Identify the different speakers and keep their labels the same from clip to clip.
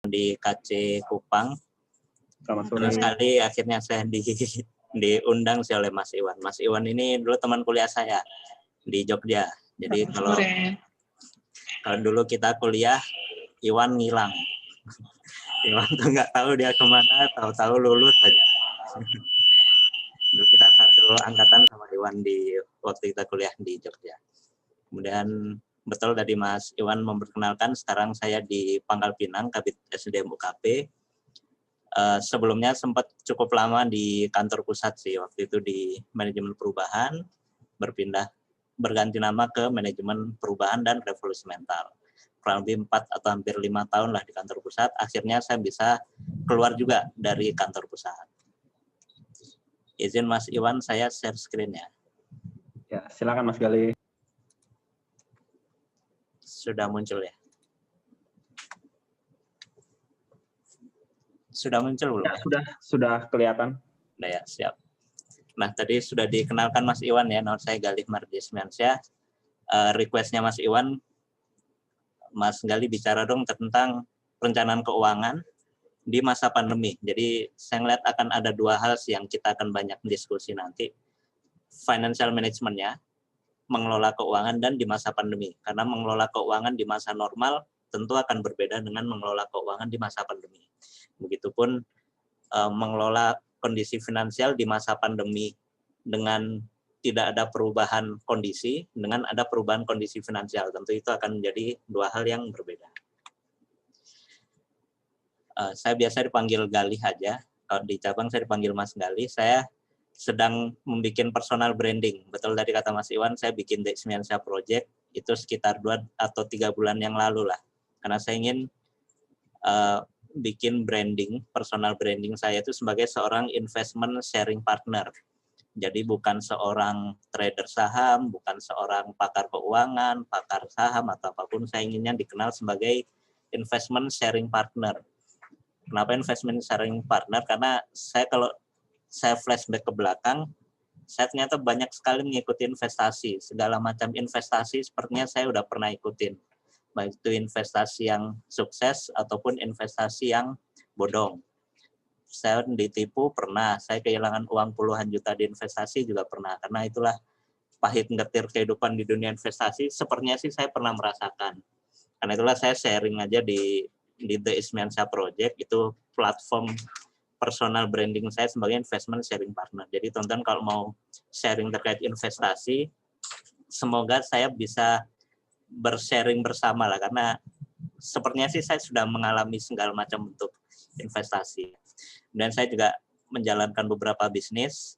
Speaker 1: di KC Kupang.
Speaker 2: Selamat sore.
Speaker 1: Senang sekali akhirnya saya diundang sih oleh Mas Iwan. Mas Iwan ini dulu teman kuliah saya di Jogja. Jadi kalau dulu kita kuliah, Iwan ngilang. Iwan tuh nggak tahu dia kemana, tahu-tahu lulus saja. Dulu kita satu angkatan sama Iwan di waktu kita kuliah di Jogja. Kemudian betul tadi Mas Iwan memperkenalkan, sekarang saya di Pangkal Pinang, Kabid SDM UKP. Sebelumnya sempat cukup lama di kantor pusat sih, waktu itu di manajemen perubahan, berganti nama ke manajemen perubahan dan revolusi mental. Kurang lebih 4 atau hampir 5 tahun lah di kantor pusat, akhirnya saya bisa keluar juga dari kantor pusat. Izin Mas Iwan, saya share screen-nya.
Speaker 2: Ya, silakan Mas Gali.
Speaker 1: Sudah muncul ya? Sudah muncul belum?
Speaker 2: Ya, sudah kelihatan.
Speaker 1: Nah ya, siap. Nah, tadi sudah dikenalkan Mas Iwan ya, nama saya Galih Mardismansyah. Request-nya Mas Iwan, Mas Gali bicara dong tentang perencanaan keuangan di masa pandemi. Jadi saya melihat akan ada 2 hal yang kita akan banyak diskusi nanti. Financial management-nya, mengelola keuangan dan di masa pandemi. Karena mengelola keuangan di masa normal tentu akan berbeda dengan mengelola keuangan di masa pandemi. Begitupun mengelola kondisi finansial di masa pandemi dengan tidak ada perubahan kondisi, dengan ada perubahan kondisi finansial. Tentu itu akan menjadi 2 hal yang berbeda. Saya biasa dipanggil Galih aja. Kalau di cabang saya dipanggil Mas Galih. Saya sedang membuat personal branding. Betul tadi kata Mas Iwan, saya bikin Dexmiansyah Project itu sekitar 2 atau 3 bulan yang lalu lah. Karena saya ingin bikin branding, personal branding saya itu sebagai seorang investment sharing partner. Jadi bukan seorang trader saham, bukan seorang pakar keuangan, pakar saham atau apapun, saya inginnya dikenal sebagai investment sharing partner. Kenapa investment sharing partner? Karena kalau saya flashback ke belakang, saya ternyata banyak sekali mengikuti investasi. Segala macam investasi sepertinya saya udah pernah ikutin. Baik itu investasi yang sukses ataupun investasi yang bodong. Saya ditipu pernah, saya kehilangan uang puluhan juta di investasi juga pernah. Karena itulah pahit ngetir kehidupan di dunia investasi, sepertinya sih saya pernah merasakan. Karena itulah saya sharing aja di Dexmiansyah Project, itu platform personal branding saya sebagai investment sharing partner. Jadi teman-teman kalau mau sharing terkait investasi, semoga saya bisa bersharing bersama lah, karena sepertinya sih saya sudah mengalami segala macam bentuk investasi. Dan saya juga menjalankan beberapa bisnis.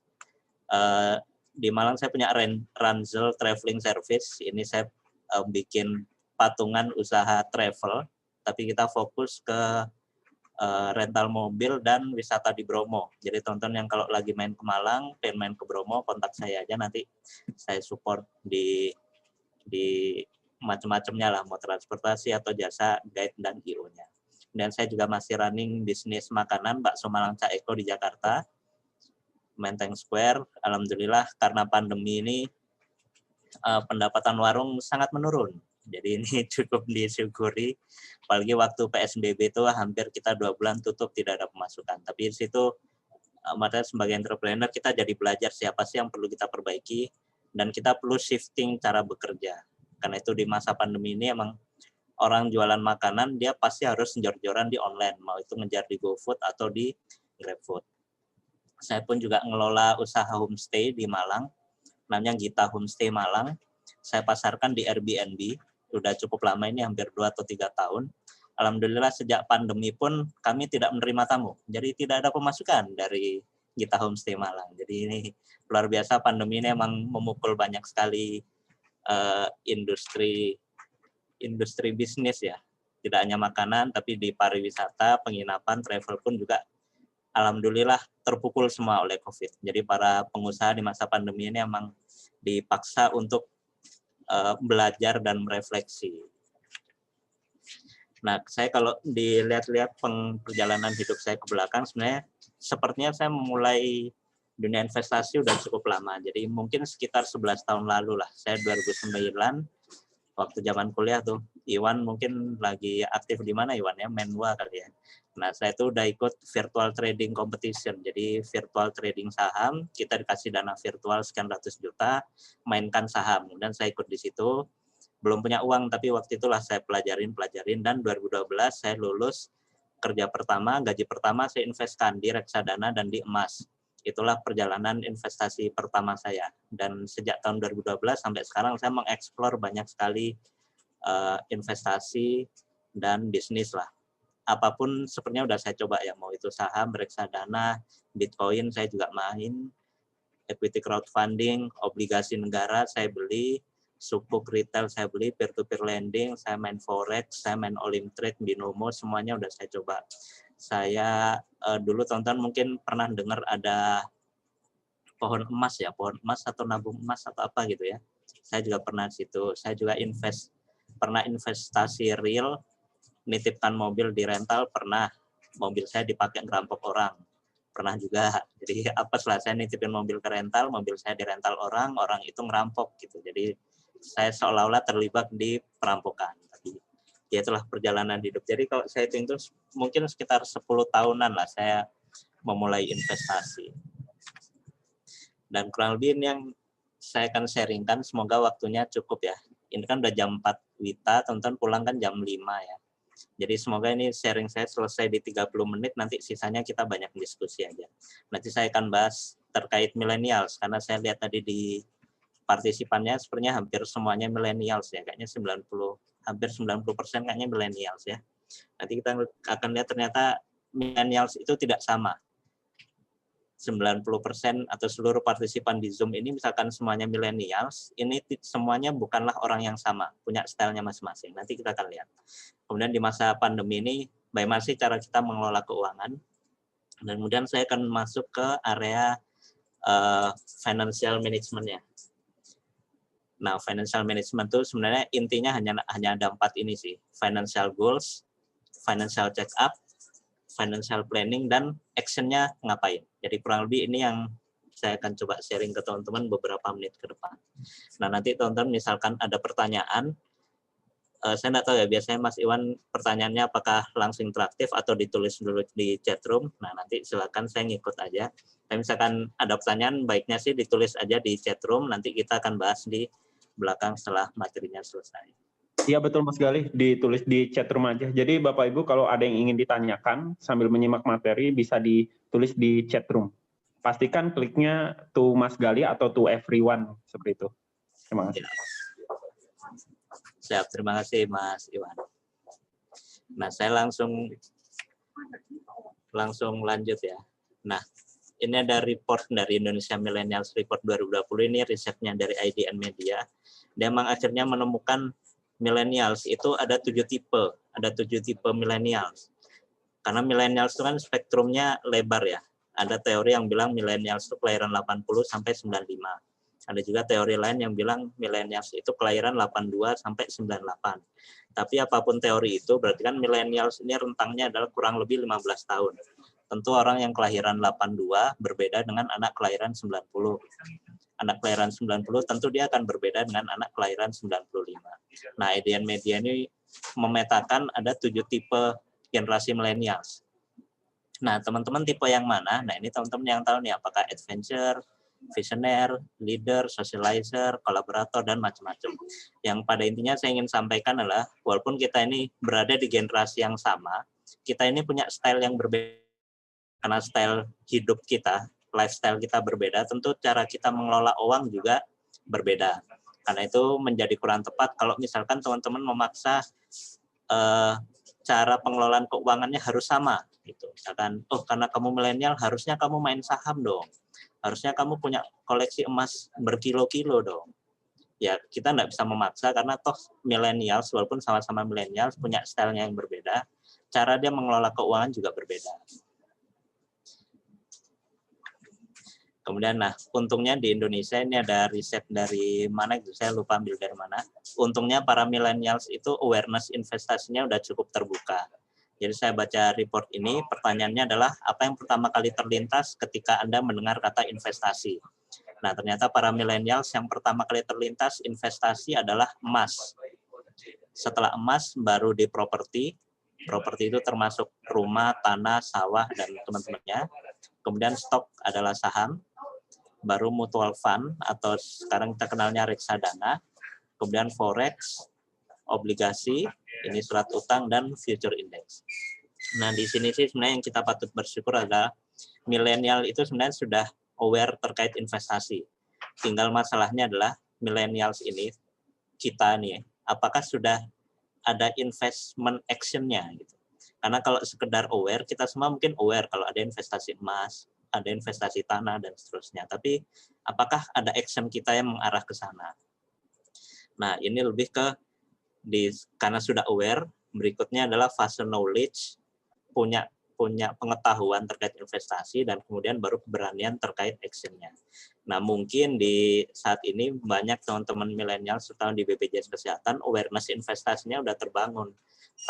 Speaker 1: Di Malang saya punya Ranzel Traveling Service. Ini saya bikin patungan usaha travel, tapi kita fokus ke rental mobil dan wisata di Bromo. Jadi teman-teman yang kalau lagi main ke Malang, pengen main ke Bromo, kontak saya aja, nanti saya support di macam-macamnya lah, mau transportasi atau jasa guide dan IO-nya. Dan saya juga masih running bisnis makanan bakso Malang Cak Eko di Jakarta, Menteng Square. Alhamdulillah karena pandemi ini pendapatan warung sangat menurun. Jadi ini cukup disyukuri, apalagi waktu PSBB itu hampir kita 2 bulan tutup tidak ada pemasukan. Tapi di situ makanya sebagai entrepreneur kita jadi belajar siapa sih yang perlu kita perbaiki, dan kita perlu shifting cara bekerja. Karena itu di masa pandemi ini emang orang jualan makanan dia pasti harus jor-joran di online, mau itu ngejar di GoFood atau di GrabFood. Saya pun juga ngelola usaha homestay di Malang, namanya Gita Homestay Malang. Saya pasarkan di Airbnb, sudah cukup lama ini, hampir 2 atau 3 tahun. Alhamdulillah sejak pandemi pun kami tidak menerima tamu, jadi tidak ada pemasukan dari Gita Homestay Malang. Jadi ini luar biasa, pandemi ini emang memukul banyak sekali industri bisnis ya. Tidak hanya makanan, tapi di pariwisata, penginapan, travel pun juga alhamdulillah terpukul semua oleh COVID. Jadi para pengusaha di masa pandemi ini emang dipaksa untuk belajar dan merefleksi. Nah, saya kalau dilihat-lihat perjalanan hidup saya ke belakang, sepertinya saya memulai dunia investasi udah cukup lama. Jadi mungkin sekitar 11 tahun lalu lah. Saya 2009, waktu zaman kuliah tuh, Iwan mungkin lagi aktif di mana Iwan ya, Menwa kali ya. Nah, saya itu udah ikut virtual trading competition. Jadi virtual trading saham, kita dikasih dana virtual sekian ratus juta, mainkan saham. Dan saya ikut di situ. Belum punya uang, tapi waktu itulah saya pelajarin dan 2012 saya lulus, kerja pertama, gaji pertama saya investkan di reksadana dan di emas. Itulah perjalanan investasi pertama saya. Dan sejak tahun 2012 sampai sekarang saya mengeksplor banyak sekali investasi dan bisnis lah. Apapun sepertinya udah saya coba ya, mau itu saham, reksadana, Bitcoin saya juga main, equity crowdfunding, obligasi negara saya beli, sukuk retail saya beli, peer-to-peer lending, saya main forex, saya main Olimtrade, binomo, semuanya udah saya coba. Saya dulu teman-teman mungkin pernah dengar ada pohon emas ya, pohon emas atau nabung emas atau apa gitu ya. Saya juga pernah di situ. Saya juga pernah investasi real, nitipkan mobil di rental, pernah. Mobil saya dipakai ngerampok orang, pernah juga. Jadi apa setelah saya nitipin mobil ke rental, mobil saya dirental orang, orang itu ngerampok gitu. Jadi saya seolah-olah terlibat di perampokan. Tapi ya itulah perjalanan hidup. Jadi kalau saya itu mungkin sekitar 10 tahunan lah saya memulai investasi. Dan kurang lebih ini yang saya akan sharingkan, semoga waktunya cukup ya. Ini kan udah jam 4 Wita, teman-teman pulang kan jam 5 ya. Jadi semoga ini sharing saya selesai di 30 menit, nanti sisanya kita banyak diskusi aja. Nanti saya akan bahas terkait millennials, karena saya lihat tadi di partisipannya sepertinya hampir semuanya millennials ya, kayaknya hampir 90% kayaknya millennials ya. Nanti kita akan lihat ternyata millennials itu tidak sama. 90% atau seluruh partisipan di Zoom ini misalkan semuanya millennials, ini semuanya bukanlah orang yang sama, punya stylenya masing-masing. Nanti kita akan lihat. Kemudian di masa pandemi ini, bagaimana sih cara kita mengelola keuangan? Dan kemudian saya akan masuk ke area financial management-nya. Nah, financial management itu sebenarnya intinya hanya ada 4 ini sih. Financial goals, financial check-up, financial planning, dan action-nya ngapain. Jadi kurang lebih ini yang saya akan coba sharing ke teman-teman beberapa menit ke depan. Nah, nanti teman-teman misalkan ada pertanyaan, saya nggak tahu ya, biasanya Mas Iwan pertanyaannya apakah langsung interaktif atau ditulis dulu di chat room. Nah, nanti silakan saya ngikut aja. Dan misalkan ada pertanyaan, baiknya sih ditulis aja di chat room, nanti kita akan bahas di belakang setelah materinya selesai.
Speaker 2: Iya betul Mas Galih, ditulis di chat room aja. Jadi Bapak Ibu kalau ada yang ingin ditanyakan sambil menyimak materi bisa ditulis di chat room. Pastikan kliknya to Mas Galih atau to everyone seperti itu. Terima kasih.
Speaker 1: Siap, terima kasih Mas Iwan. Nah, saya langsung lanjut ya. Nah, ini ada report dari Indonesia Millennials Report 2020, ini risetnya dari IDN Media. Dia memang akhirnya menemukan millennials itu ada 7 tipe, millennials. Karena millennials itu kan spektrumnya lebar ya. Ada teori yang bilang millennials itu kelahiran 80 sampai 95. Ada juga teori lain yang bilang millennials itu kelahiran 82 sampai 98. Tapi apapun teori itu, berarti kan millennials ini rentangnya adalah kurang lebih 15 tahun. Tentu orang yang kelahiran 82 berbeda dengan anak kelahiran 90. Anak kelahiran 90 tentu dia akan berbeda dengan anak kelahiran 95. Nah, IDN Media ini memetakan ada 7 tipe generasi millennials. Nah, teman-teman tipe yang mana? Nah, ini teman-teman yang tahu nih, apakah adventure, visioner, leader, socializer, kolaborator, dan macam-macam. Yang pada intinya saya ingin sampaikan adalah, walaupun kita ini berada di generasi yang sama, kita ini punya style yang berbeda. Karena style hidup kita, lifestyle kita berbeda, tentu cara kita mengelola uang juga berbeda. Karena itu menjadi kurang tepat kalau misalkan teman-teman memaksa cara pengelolaan keuangannya harus sama. Gitu. Misalkan, oh karena kamu milenial, harusnya kamu main saham dong. Harusnya kamu punya koleksi emas berkilo-kilo dong. Ya, kita nggak bisa memaksa karena toh milenial, walaupun sama-sama milenial, punya stylenya yang berbeda, cara dia mengelola keuangan juga berbeda. Kemudian, nah, untungnya di Indonesia ini ada riset dari mana, saya lupa ambil dari mana. Untungnya para millennials itu awareness investasinya udah cukup terbuka. Jadi saya baca report ini, pertanyaannya adalah apa yang pertama kali terlintas ketika Anda mendengar kata investasi. Nah, ternyata para millennials yang pertama kali terlintas investasi adalah emas. Setelah emas baru di properti. Properti itu termasuk rumah, tanah, sawah, dan teman-temannya. Kemudian stok adalah saham, baru mutual fund atau sekarang kita kenalnya reksadana, kemudian forex, obligasi, ini surat utang, dan future index. Nah, di sini sih sebenarnya yang kita patut bersyukur adalah milenial itu sebenarnya sudah aware terkait investasi. Tinggal masalahnya adalah millennials ini, kita nih, apakah sudah ada investment action-nya gitu. Karena kalau sekedar aware, kita semua mungkin aware kalau ada investasi emas, ada investasi tanah, dan seterusnya. Tapi apakah ada action kita yang mengarah ke sana? Nah, ini lebih ke karena sudah aware, berikutnya adalah fase knowledge, punya pengetahuan terkait investasi, dan kemudian baru keberanian terkait action-nya. Nah, mungkin di saat ini banyak teman-teman milenial serta di BPJS Kesehatan awareness investasinya udah terbangun,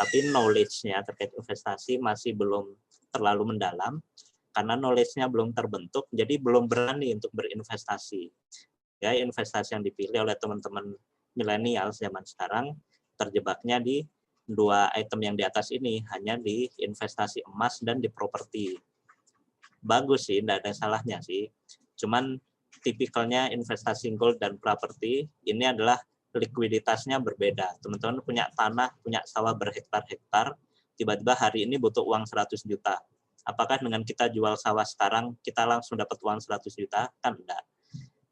Speaker 1: tapi knowledge-nya terkait investasi masih belum terlalu mendalam karena knowledge-nya belum terbentuk, jadi belum berani untuk berinvestasi. Ya, investasi yang dipilih oleh teman-teman milenial zaman sekarang terjebaknya di dua item yang di atas ini, hanya di investasi emas dan di properti. Bagus sih, tidak ada salahnya sih. Cuman tipikalnya investasi gold dan properti ini adalah likuiditasnya berbeda. Teman-teman punya tanah, punya sawah berhektar-hektar, tiba-tiba hari ini butuh uang 100 juta. Apakah dengan kita jual sawah sekarang, kita langsung dapat uang 100 juta? Kan enggak.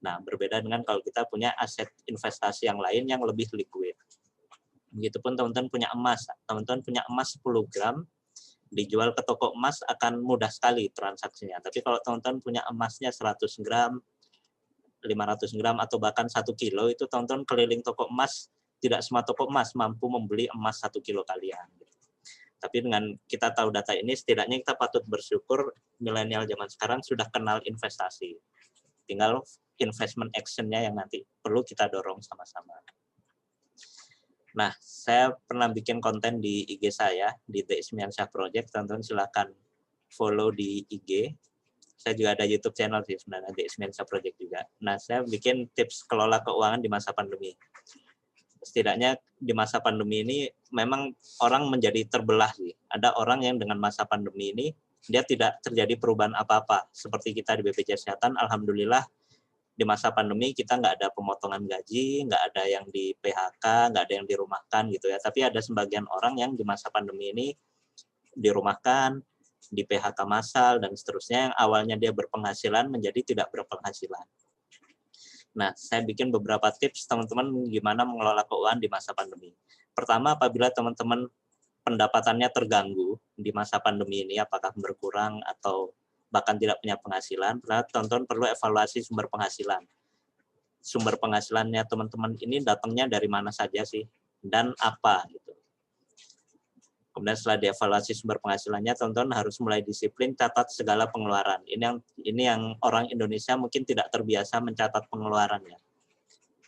Speaker 1: Nah, berbeda dengan kalau kita punya aset investasi yang lain yang lebih liquid. Begitupun teman-teman punya emas. Teman-teman punya emas 10 gram, dijual ke toko emas akan mudah sekali transaksinya. Tapi kalau teman-teman punya emasnya 100 gram, 500 gram, atau bahkan 1 kilo, itu teman-teman keliling toko emas, tidak semua toko emas mampu membeli emas 1 kilo kalian. Tapi dengan kita tahu data ini, setidaknya kita patut bersyukur milenial zaman sekarang sudah kenal investasi. Tinggal investment action-nya yang nanti perlu kita dorong sama-sama. Nah, saya pernah bikin konten di IG saya, di The Ismiansyah Project. Teman-teman silakan follow di IG. Saya juga ada YouTube channel sih sebenarnya, The Ismiansyah Project juga. Nah, saya bikin tips kelola keuangan di masa pandemi. Setidaknya di masa pandemi ini memang orang menjadi terbelah sih. Ada orang yang dengan masa pandemi ini, dia tidak terjadi perubahan apa-apa. Seperti kita di BPJS Kesehatan, alhamdulillah, di masa pandemi kita nggak ada pemotongan gaji, nggak ada yang di PHK, nggak ada yang dirumahkan gitu ya. Tapi ada sebagian orang yang di masa pandemi ini dirumahkan, di PHK massal, dan seterusnya, yang awalnya dia berpenghasilan menjadi tidak berpenghasilan. Nah, saya bikin beberapa tips teman-teman gimana mengelola keuangan di masa pandemi. Pertama, apabila teman-teman pendapatannya terganggu di masa pandemi ini, apakah berkurang atau bahkan tidak punya penghasilan, teman-teman perlu evaluasi sumber penghasilan. Sumber penghasilannya teman-teman ini datangnya dari mana saja sih, dan apa gitu. Kemudian setelah dievaluasi sumber penghasilannya, teman-teman harus mulai disiplin catat segala pengeluaran. Ini yang orang Indonesia mungkin tidak terbiasa mencatat pengeluarannya.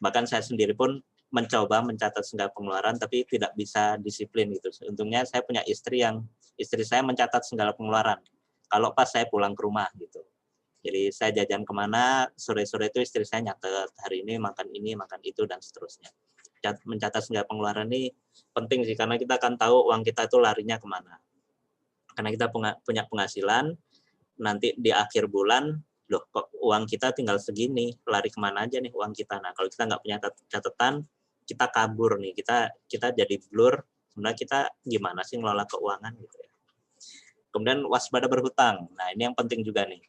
Speaker 1: Bahkan saya sendiri pun mencoba mencatat segala pengeluaran, tapi tidak bisa disiplin gitu. Untungnya saya punya istri saya mencatat segala pengeluaran. Kalau pas saya pulang ke rumah gitu. Jadi saya jajan kemana, sore-sore itu istri saya nyatet, hari ini, makan itu, dan seterusnya. Mencatat segala pengeluaran ini penting sih, karena kita akan tahu uang kita itu larinya kemana. Karena kita punya penghasilan, nanti di akhir bulan, loh kok uang kita tinggal segini, lari kemana aja nih uang kita. Nah, kalau kita nggak punya catatan, kita kabur nih, kita jadi blur, sebenarnya kita gimana sih ngelola keuangan gitu ya. Kemudian waspada berhutang. Nah, ini yang penting juga nih.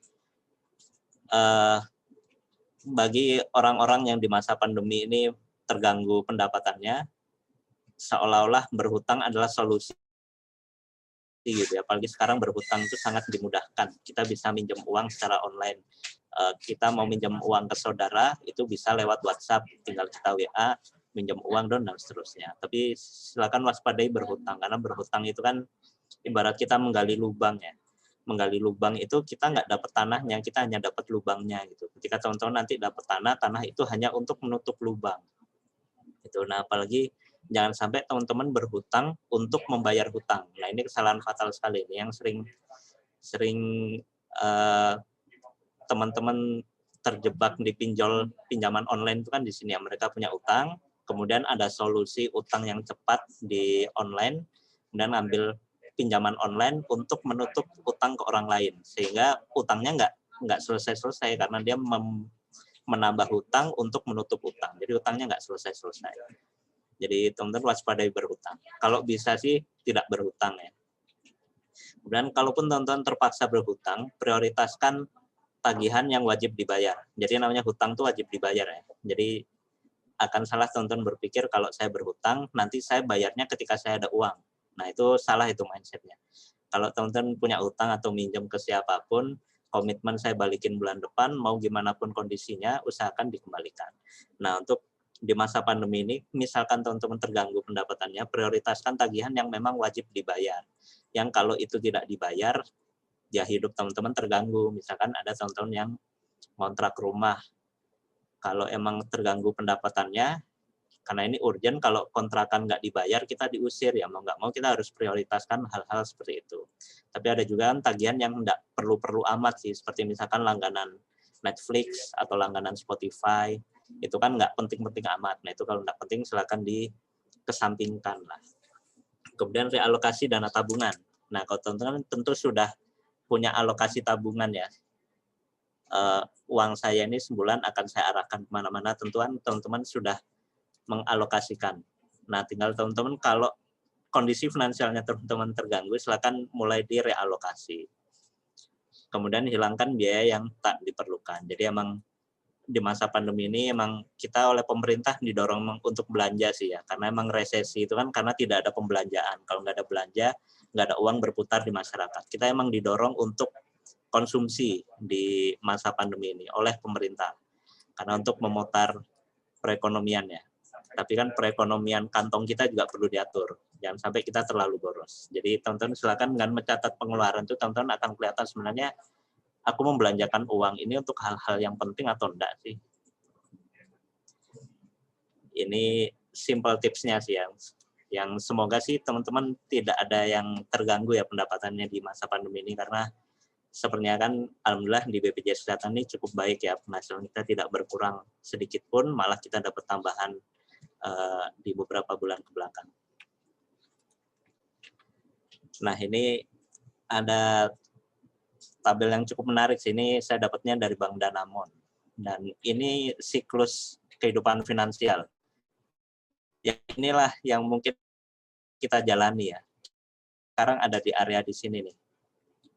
Speaker 1: Bagi orang-orang yang di masa pandemi ini terganggu pendapatannya, seolah-olah berhutang adalah solusi gitu ya. Apalagi sekarang berhutang itu sangat dimudahkan. Kita bisa minjem uang secara online. Kita mau minjem uang ke saudara, itu bisa lewat WhatsApp, tinggal kita WA, minjem uang dan seterusnya. Tapi silakan waspadai berhutang, karena berhutang itu kan ibarat kita menggali lubang ya. Menggali lubang itu kita nggak dapat tanahnya, kita hanya dapat lubangnya gitu. Ketika teman-teman nanti dapat tanah itu hanya untuk menutup lubang. Itu. Nah, apalagi jangan sampai teman-teman berhutang untuk membayar hutang. Nah, ini kesalahan fatal sekali. Ini yang sering teman-teman terjebak di pinjaman online itu kan di sini ya. Mereka punya utang, Kemudian ada solusi utang yang cepat di online, dan ambil pinjaman online untuk menutup utang ke orang lain, sehingga utangnya nggak selesai-selesai karena dia menambah hutang untuk menutup utang. Jadi utangnya nggak selesai-selesai. Jadi teman-teman waspadai berhutang. Kalau bisa sih tidak berhutang ya. Dan kalaupun teman-teman terpaksa berhutang, prioritaskan tagihan yang wajib dibayar. Jadi namanya hutang itu wajib dibayar ya. Jadi akan salah teman-teman berpikir kalau saya berhutang, nanti saya bayarnya ketika saya ada uang. Nah itu salah itu mindsetnya. Kalau teman-teman punya utang atau minjem ke siapapun, komitmen saya balikin bulan depan, mau gimana pun kondisinya, usahakan dikembalikan. Nah untuk di masa pandemi ini, misalkan teman-teman terganggu pendapatannya, prioritaskan tagihan yang memang wajib dibayar. Yang kalau itu tidak dibayar, ya hidup teman-teman terganggu. Misalkan ada teman-teman yang kontrak rumah, kalau emang terganggu pendapatannya, karena ini urgent, kalau kontrakan nggak dibayar, kita diusir, ya mau nggak mau kita harus prioritaskan hal-hal seperti itu. Tapi ada juga tagihan yang nggak perlu-perlu amat sih, seperti misalkan langganan Netflix atau langganan Spotify, itu kan nggak penting-penting amat. Nah itu kalau nggak penting silakan dikesampingkan lah. Kemudian realokasi dana tabungan. Nah kalau teman-teman tentu sudah punya alokasi tabungan ya, uang saya ini sebulan akan saya arahkan kemana-mana, tentuan teman-teman sudah mengalokasikan. Nah, tinggal teman-teman kalau kondisi finansialnya teman-teman terganggu, silakan mulai direalokasi. Kemudian hilangkan biaya yang tak diperlukan. Jadi emang di masa pandemi ini emang kita oleh pemerintah didorong untuk belanja sih ya, karena emang resesi itu kan karena tidak ada pembelanjaan. Kalau nggak ada belanja, nggak ada uang berputar di masyarakat. Kita emang didorong untuk konsumsi di masa pandemi ini oleh pemerintah, karena untuk memutar perekonomiannya. Tapi kan perekonomian kantong kita juga perlu diatur. Jangan sampai kita terlalu boros. Jadi teman-teman silakan dengan mencatat pengeluaran itu, teman-teman akan kelihatan sebenarnya aku membelanjakan uang ini untuk hal-hal yang penting atau enggak sih. Ini simple tipsnya sih yang semoga sih teman-teman tidak ada yang terganggu ya pendapatannya di masa pandemi ini, karena sepertinya kan alhamdulillah di BPJS Kesehatan ini cukup baik ya, penghasilan kita tidak berkurang sedikit pun, malah kita dapat tambahan di beberapa bulan ke belakang. Nah ini ada tabel yang cukup menarik sini, saya dapatnya dari Bank Danamon, dan ini siklus kehidupan finansial. Ya inilah yang mungkin kita jalani ya. Sekarang ada di area di sini nih.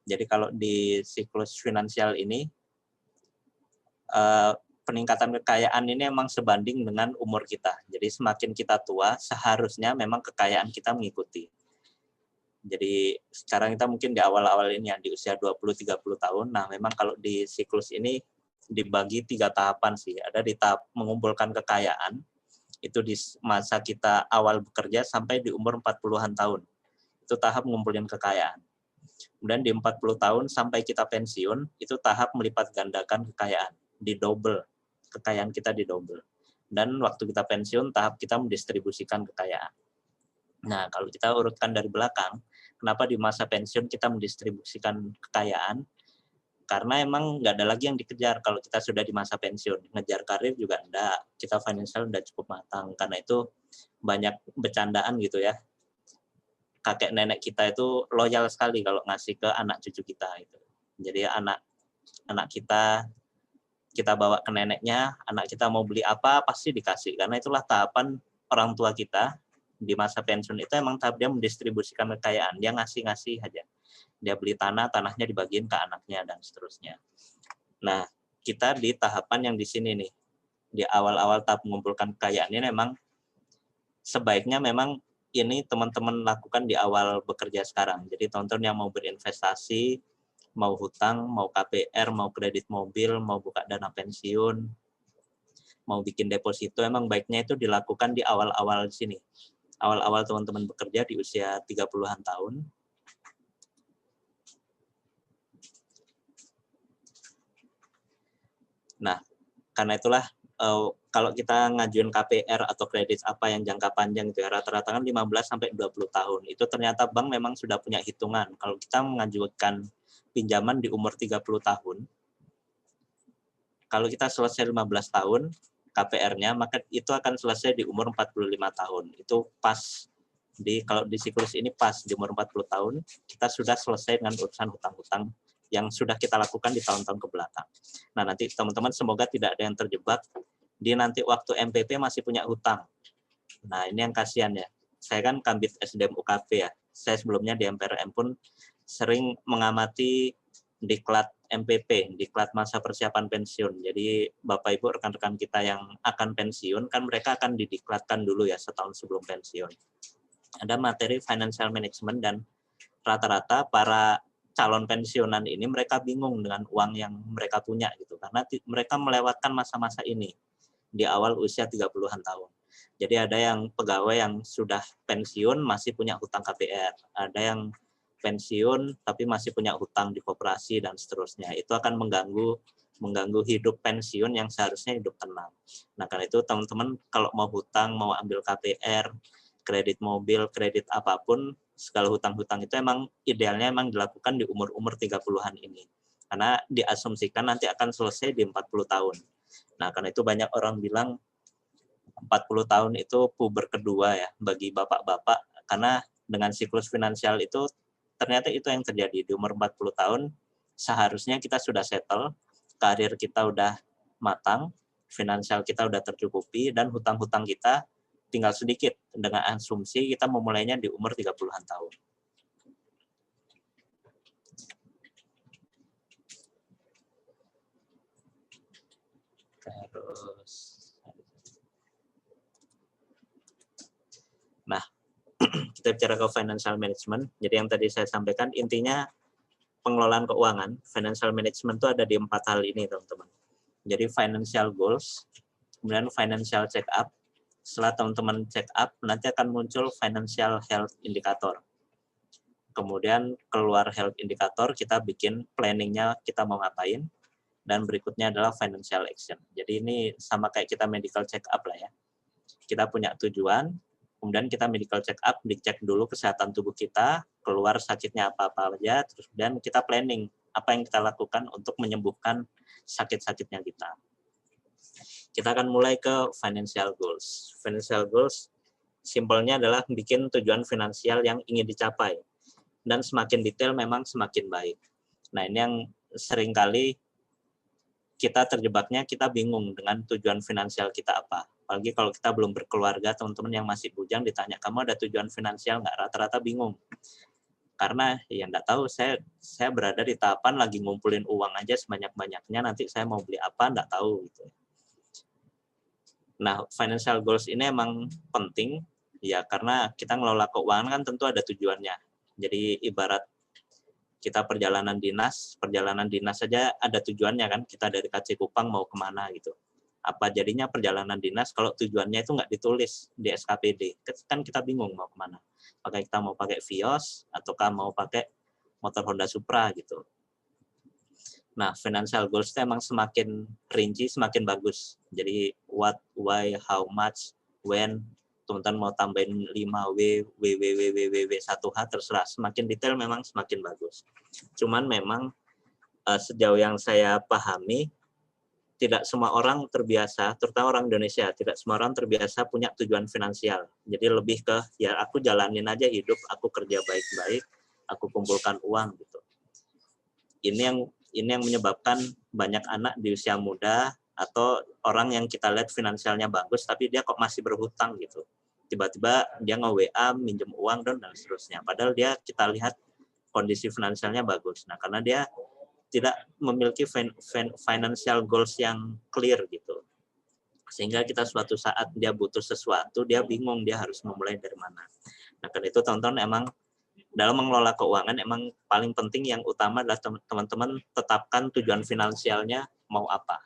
Speaker 1: Jadi kalau di siklus finansial ini peningkatan kekayaan ini memang sebanding dengan umur kita. Jadi semakin kita tua, seharusnya memang kekayaan kita mengikuti. Jadi sekarang kita mungkin di awal-awal ini ya, di usia 20-30 tahun. Nah memang kalau di siklus ini dibagi 3 tahapan sih. Ada di tahap mengumpulkan kekayaan, itu di masa kita awal bekerja sampai di umur 40-an tahun. Itu tahap mengumpulkan kekayaan. Kemudian di 40 tahun sampai kita pensiun, itu tahap melipat gandakan kekayaan, di double. Kekayaan kita di double. Dan waktu kita pensiun, tahap kita mendistribusikan kekayaan. Nah, kalau kita urutkan dari belakang, kenapa di masa pensiun kita mendistribusikan kekayaan? Karena emang nggak ada lagi yang dikejar kalau kita sudah di masa pensiun. Ngejar karir juga enggak, kita financial udah cukup matang. Karena itu banyak bercandaan gitu ya. Kakek nenek kita itu loyal sekali kalau ngasih ke anak cucu kita. Gitu. Jadi anak kita bawa ke neneknya, anak kita mau beli apa pasti dikasih, karena itulah tahapan orang tua kita di masa pensiun itu, emang tahap dia mendistribusikan kekayaan, dia ngasih aja, dia beli tanahnya dibagiin ke anaknya dan seterusnya. Nah kita di tahapan yang di sini nih, di awal-awal tahap mengumpulkan kekayaan ini, memang sebaiknya memang ini teman-teman lakukan di awal bekerja sekarang. Jadi teman-teman yang mau berinvestasi, mau hutang, mau KPR, mau kredit mobil, mau buka dana pensiun, mau bikin deposito, emang baiknya itu dilakukan di awal-awal sini. Awal-awal teman-teman bekerja di usia 30-an tahun. Nah, karena itulah kalau kita ngajuin KPR atau kredit apa yang jangka panjang itu ya, rata-rata kan 15-20 tahun. Itu ternyata bank memang sudah punya hitungan. Kalau kita mengajukan pinjaman di umur 30 tahun, kalau kita selesai 15 tahun, KPR-nya, maka itu akan selesai di umur 45 tahun. Itu pas kalau di siklus ini pas di umur 40 tahun kita sudah selesai dengan urusan hutang-hutang yang sudah kita lakukan di tahun-tahun ke belakang. Nah, nanti teman-teman semoga tidak ada yang terjebak di nanti waktu MPP masih punya hutang. Nah, ini yang kasihan ya. Saya kan Kanbid SDM UKP ya. Saya sebelumnya di MPRM pun sering mengamati diklat MPP, diklat masa persiapan pensiun. Jadi Bapak Ibu rekan-rekan kita yang akan pensiun kan mereka akan didiklatkan dulu ya setahun sebelum pensiun. Ada materi financial management dan rata-rata para calon pensiunan ini mereka bingung dengan uang yang mereka punya gitu karena mereka melewatkan masa-masa ini di awal usia 30-an tahun. Jadi ada yang pegawai yang sudah pensiun masih punya hutang KPR, ada yang pensiun tapi masih punya hutang di koperasi dan seterusnya. Itu akan mengganggu hidup pensiun yang seharusnya hidup tenang. Nah, karena itu teman-teman kalau mau hutang, mau ambil KPR, kredit mobil, kredit apapun, segala hutang-hutang itu emang idealnya emang dilakukan di umur-umur 30-an ini. Karena diasumsikan nanti akan selesai di 40 tahun. Nah, karena itu banyak orang bilang 40 tahun itu puber kedua ya bagi bapak-bapak, karena dengan siklus finansial itu ternyata itu yang terjadi di umur 40 tahun seharusnya kita sudah settle, karir kita udah matang, finansial kita udah tercukupi dan hutang-hutang kita tinggal sedikit dengan asumsi kita memulainya di umur 30-an tahun. Terus, nah, kita bicara ke financial management. Jadi yang tadi saya sampaikan intinya pengelolaan keuangan, financial management itu ada di 4 hal ini teman-teman. Jadi financial goals, kemudian financial check up. Setelah teman-teman check up, nanti akan muncul financial health indicator. Kemudian keluar health indicator, kita bikin planningnya kita mau ngapain. Dan berikutnya adalah financial action. Jadi ini sama kayak kita medical check up lah ya. Kita punya tujuan, kemudian kita medical check up, dicek dulu kesehatan tubuh kita, keluar sakitnya apa-apa aja, terus dan kita planning apa yang kita lakukan untuk menyembuhkan sakit-sakitnya kita. Kita akan mulai ke financial goals. Financial goals simpelnya adalah bikin tujuan finansial yang ingin dicapai. Dan semakin detail memang semakin baik. Nah, ini yang seringkali kita terjebaknya, kita bingung dengan tujuan finansial kita apa. Apalagi kalau kita belum berkeluarga, teman-teman yang masih bujang ditanya, kamu ada tujuan finansial nggak? Rata-rata bingung. Karena ya nggak tahu, saya berada di tahapan lagi ngumpulin uang aja sebanyak-banyaknya, nanti saya mau beli apa nggak tahu gitu. Nah, financial goals ini emang penting ya karena kita ngelola keuangan kan tentu ada tujuannya. Jadi ibarat kita perjalanan dinas saja ada tujuannya kan, kita dari KC Kupang mau kemana gitu. Apa jadinya perjalanan dinas kalau tujuannya itu nggak ditulis di SKPD, kan kita bingung mau kemana. Apakah kita mau pakai Vios ataukah mau pakai motor Honda Supra gitu. Nah, financial goals itu emang semakin rinci, semakin bagus. Jadi what, why, how much, when, teman-teman mau tambahin 5W, WWWWW 1H, terserah. Semakin detail memang semakin bagus. Cuman memang sejauh yang saya pahami, tidak semua orang terbiasa, terutama orang Indonesia, tidak semua orang terbiasa punya tujuan finansial. Jadi lebih ke, ya aku jalanin aja hidup, aku kerja baik-baik, aku kumpulkan uang gitu. Ini yang menyebabkan banyak anak di usia muda atau orang yang kita lihat finansialnya bagus tapi dia kok masih berhutang gitu. Tiba-tiba dia nge-WA minjem uang dan seterusnya. Padahal dia kita lihat kondisi finansialnya bagus. Nah, karena dia tidak memiliki financial goals yang clear gitu. Sehingga kita suatu saat dia butuh sesuatu, dia bingung dia harus memulai dari mana. Nah, karena itu teman-teman emang dalam mengelola keuangan emang paling penting yang utama adalah teman-teman tetapkan tujuan finansialnya mau apa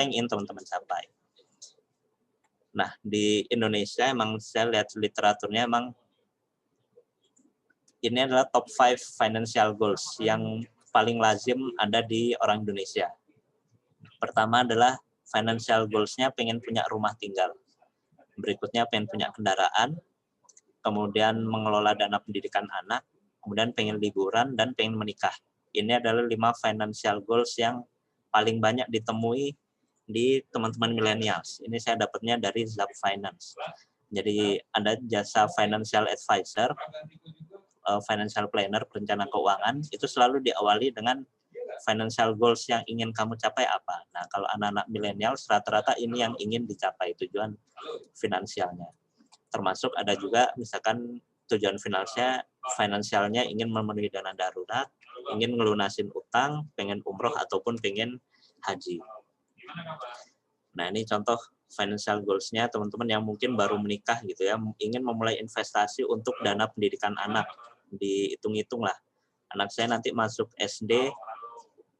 Speaker 1: yang ingin teman-teman capai. Nah, di Indonesia emang saya lihat literaturnya emang ini adalah top 5 financial goals yang paling lazim ada di orang Indonesia. Pertama adalah financial goals-nya pengen punya rumah tinggal. Berikutnya pengen punya kendaraan, kemudian mengelola dana pendidikan anak, kemudian pengen liburan, dan pengen menikah. Ini adalah 5 financial goals yang paling banyak ditemui di teman-teman millennials. Ini saya dapatnya dari Zap Finance. Jadi ada jasa financial advisor, financial planner, perencana keuangan, itu selalu diawali dengan financial goals yang ingin kamu capai apa. Nah, kalau anak-anak millennials rata-rata ini yang ingin dicapai, tujuan finansialnya. Termasuk ada juga misalkan tujuan finansialnya ingin memenuhi dana darurat, ingin ngelunasin utang, pengen umroh ataupun pengen haji. Nah, ini contoh financial goals-nya teman-teman yang mungkin baru menikah gitu ya, ingin memulai investasi untuk dana pendidikan anak. Dihitung-hitung lah, anak saya nanti masuk SD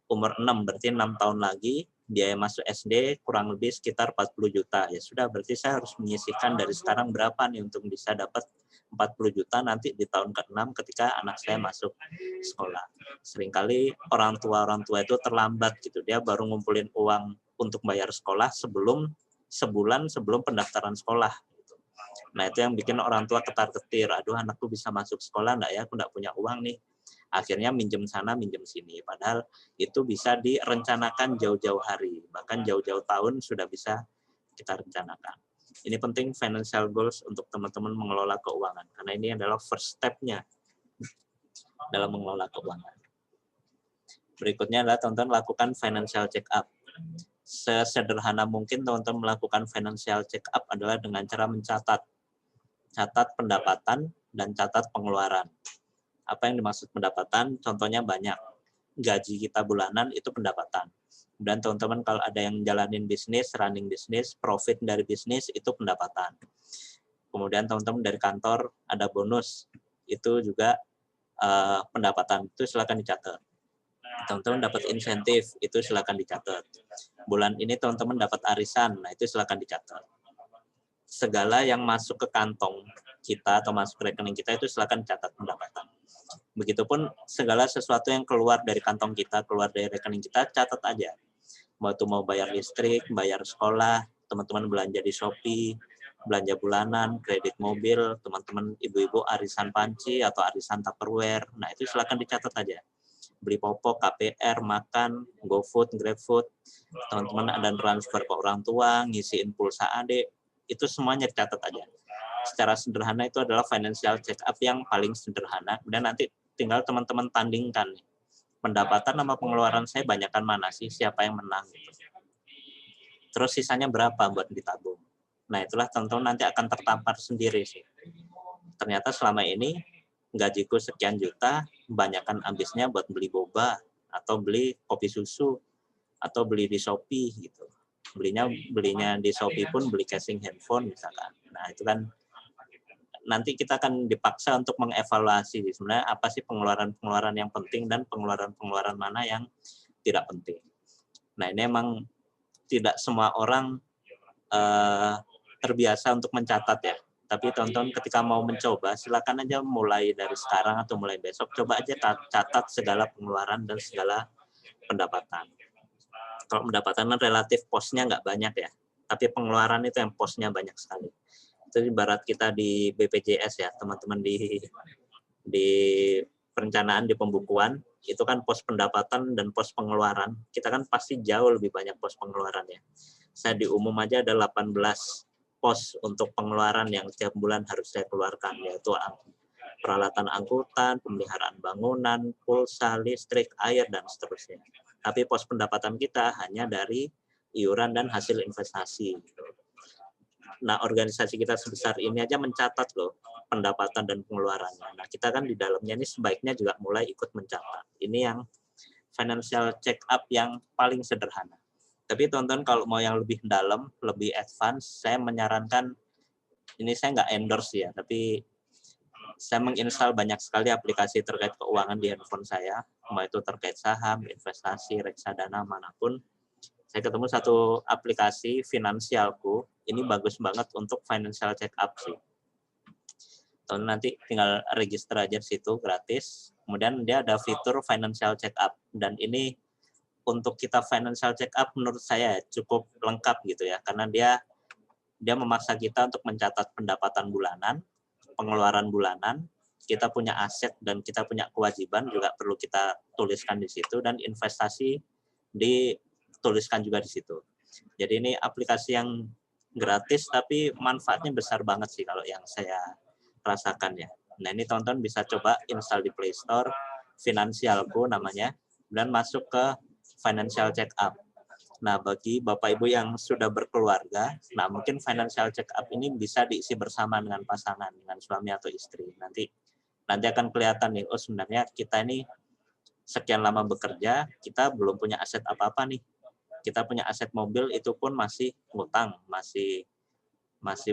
Speaker 1: umur 6, berarti 6 tahun lagi, biaya masuk SD kurang lebih sekitar 40 juta. Ya sudah, berarti saya harus menyisihkan dari sekarang berapa nih untuk bisa dapat 40 juta nanti di tahun ke-6 ketika anak saya masuk sekolah. Seringkali orang tua itu terlambat gitu, dia baru ngumpulin uang untuk bayar sekolah sebulan sebelum pendaftaran sekolah. Gitu. Nah, itu yang bikin orang tua ketar-ketir, aduh anakku bisa masuk sekolah enggak ya, aku enggak punya uang nih. Akhirnya minjem sana, minjem sini. Padahal itu bisa direncanakan jauh-jauh hari, bahkan jauh-jauh tahun sudah bisa kita rencanakan. Ini penting financial goals untuk teman-teman mengelola keuangan, karena ini adalah first step-nya dalam mengelola keuangan. Berikutnya adalah teman-teman lakukan financial check-up. Sesederhana mungkin teman-teman melakukan financial check-up adalah dengan cara mencatat. Catat pendapatan dan catat pengeluaran. Apa yang dimaksud pendapatan? Contohnya banyak. Gaji kita bulanan itu pendapatan. Dan teman-teman kalau ada yang jalanin bisnis, running bisnis, profit dari bisnis itu pendapatan. Kemudian teman-teman dari kantor ada bonus, itu juga pendapatan, itu silakan dicatat. Teman-teman dapat insentif, itu silakan dicatat. Bulan ini teman-teman dapat arisan, nah itu silakan dicatat. Segala yang masuk ke kantong kita atau masuk ke rekening kita itu silakan dicatat pendapatan. Begitupun segala sesuatu yang keluar dari kantong kita, keluar dari rekening kita, catat aja. Mau bayar listrik, bayar sekolah, teman-teman belanja di Shopee, belanja bulanan, kredit mobil, teman-teman ibu-ibu arisan panci atau arisan Tupperware, nah itu silakan dicatat aja. Beli popok, KPR, makan, GoFood, GrabFood, teman-teman ada transfer ke orang tua, ngisiin pulsa adik, itu semuanya dicatat aja. Secara sederhana itu adalah financial check-up yang paling sederhana, kemudian nanti tinggal teman-teman tandingkan pendapatan sama pengeluaran saya banyakkan mana sih, siapa yang menang gitu. Terus sisanya berapa buat ditabung. Nah, itulah teman-teman nanti akan tertampar sendiri sih. Ternyata selama ini gajiku sekian juta, banyakkan habisnya buat beli boba atau beli kopi susu atau beli di Shopee gitu. Belinya di Shopee pun beli casing handphone misalkan. Nah, itu kan nanti kita akan dipaksa untuk mengevaluasi sebenarnya apa sih pengeluaran-pengeluaran yang penting dan pengeluaran-pengeluaran mana yang tidak penting. Nah, ini emang tidak semua orang terbiasa untuk mencatat ya. Tapi teman-teman ketika mau mencoba, silakan aja mulai dari sekarang atau mulai besok, coba aja catat segala pengeluaran dan segala pendapatan. Kalau pendapatan relatif posnya nggak banyak ya, tapi pengeluaran itu yang posnya banyak sekali. Itu ibarat kita di BPJS ya, teman-teman di perencanaan di pembukuan, itu kan pos pendapatan dan pos pengeluaran, kita kan pasti jauh lebih banyak pos pengeluarannya. Saya di umum aja ada 18 pos untuk pengeluaran yang setiap bulan harus saya keluarkan, yaitu peralatan angkutan, pemeliharaan bangunan, pulsa, listrik, air, dan seterusnya. Tapi pos pendapatan kita hanya dari iuran dan hasil investasi. Nah, organisasi kita sebesar ini aja mencatat loh pendapatan dan pengeluarannya. Nah, kita kan di dalamnya ini sebaiknya juga mulai ikut mencatat. Ini yang financial check up yang paling sederhana. Tapi teman-teman kalau mau yang lebih dalam, lebih advance, saya menyarankan, ini saya nggak endorse ya, tapi saya menginstal banyak sekali aplikasi terkait keuangan di handphone saya, mau itu terkait saham, investasi, reksadana, manapun. Saya ketemu satu aplikasi Finansialku, ini bagus banget untuk financial check up sih. Nanti tinggal register aja di situ gratis. Kemudian dia ada fitur financial check up, dan ini untuk kita financial check up menurut saya cukup lengkap gitu ya, karena dia memaksa kita untuk mencatat pendapatan bulanan, pengeluaran bulanan, kita punya aset dan kita punya kewajiban juga perlu kita tuliskan di situ, dan investasi dituliskan juga di situ. Jadi ini aplikasi yang gratis tapi manfaatnya besar banget sih kalau yang saya rasakan ya. Nah ini teman-teman bisa coba install di Play Store, Finansialku namanya, dan masuk ke Financial Check Up. Nah bagi Bapak Ibu yang sudah berkeluarga, nah mungkin Financial Check Up ini bisa diisi bersama dengan pasangan, dengan suami atau istri. Nanti akan kelihatan nih, oh sebenarnya kita ini sekian lama bekerja, kita belum punya aset apa-apa nih. Kita punya aset mobil itu pun masih ngutang, masih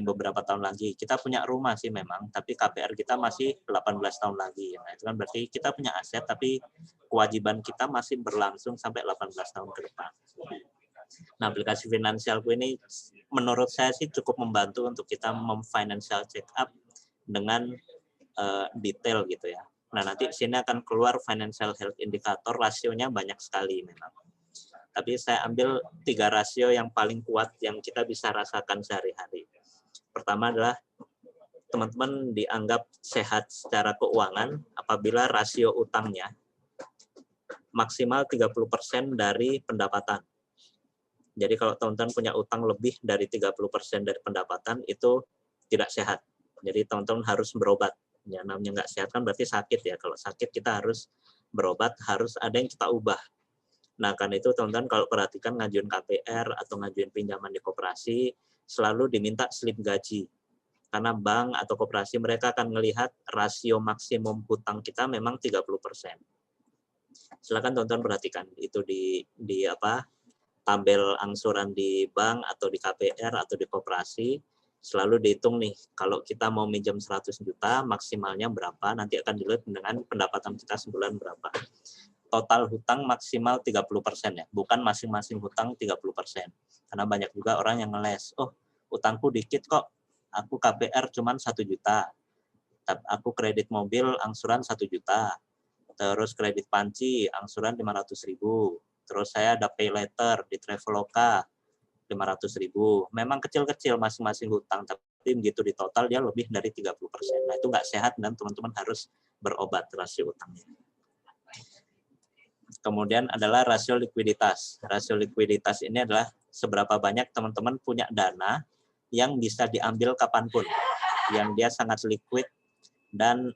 Speaker 1: beberapa tahun lagi. Kita punya rumah sih memang, tapi KPR kita masih 18 tahun lagi. Nah, itu kan berarti kita punya aset, tapi kewajiban kita masih berlangsung sampai 18 tahun ke depan. Nah, aplikasi Finansialku ini menurut saya sih cukup membantu untuk kita memfinancial check up dengan detail gitu ya. Nah, nanti sini akan keluar financial health indicator, rasionya banyak sekali memang. Tapi saya ambil 3 rasio yang paling kuat yang kita bisa rasakan sehari-hari. Pertama adalah teman-teman dianggap sehat secara keuangan apabila rasio utangnya maksimal 30% dari pendapatan. Jadi kalau teman-teman punya utang lebih dari 30% dari pendapatan itu tidak sehat. Jadi teman-teman harus berobat. Ya, namanya nggak sehat kan berarti sakit ya. Kalau sakit kita harus berobat, harus ada yang kita ubah. Nah, karena itu teman-teman kalau perhatikan ngajuin KPR atau ngajuin pinjaman di koperasi, selalu diminta slip gaji. Karena bank atau koperasi mereka akan melihat rasio maksimum hutang kita memang 30%. Silakan teman-teman perhatikan itu di tabel angsuran di bank atau di KPR atau di koperasi. Selalu dihitung nih, kalau kita mau minjam 100 juta, maksimalnya berapa, nanti akan dilihat dengan pendapatan kita sebulan berapa. Total hutang maksimal 30% ya, bukan masing-masing hutang 30%. Karena banyak juga orang yang ngeles, oh hutangku dikit kok, aku KPR cuma 1 juta, aku kredit mobil angsuran 1 juta, terus kredit panci angsuran 500.000, terus saya ada pay letter di Traveloka 500.000. Memang kecil-kecil masing-masing hutang, tapi begitu di total dia lebih dari 30%. Nah itu nggak sehat dan teman-teman harus berobat rasio utangnya. Kemudian adalah rasio likuiditas. Rasio likuiditas ini adalah seberapa banyak teman-teman punya dana yang bisa diambil kapanpun, yang dia sangat liquid dan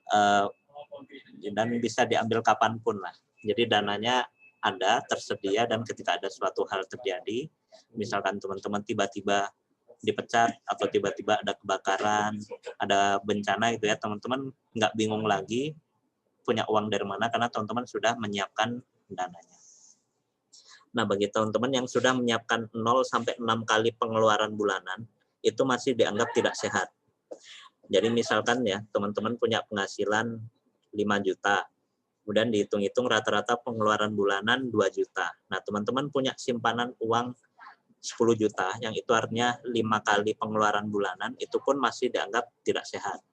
Speaker 1: bisa diambil kapanpun lah. Jadi dananya ada, tersedia, dan ketika ada suatu hal terjadi, misalkan teman-teman tiba-tiba dipecat atau tiba-tiba ada kebakaran, ada bencana gitu ya, teman-teman nggak bingung lagi punya uang dari mana karena teman-teman sudah menyiapkan dananya. Nah, bagi teman-teman yang sudah menyiapkan 0 sampai 6 kali pengeluaran bulanan, itu masih dianggap tidak sehat. Jadi misalkan ya, teman-teman punya penghasilan 5 juta, kemudian dihitung-hitung rata-rata pengeluaran bulanan 2 juta. Nah, teman-teman punya simpanan uang 10 juta, yang itu artinya 5 kali pengeluaran bulanan, itu pun masih dianggap tidak sehat.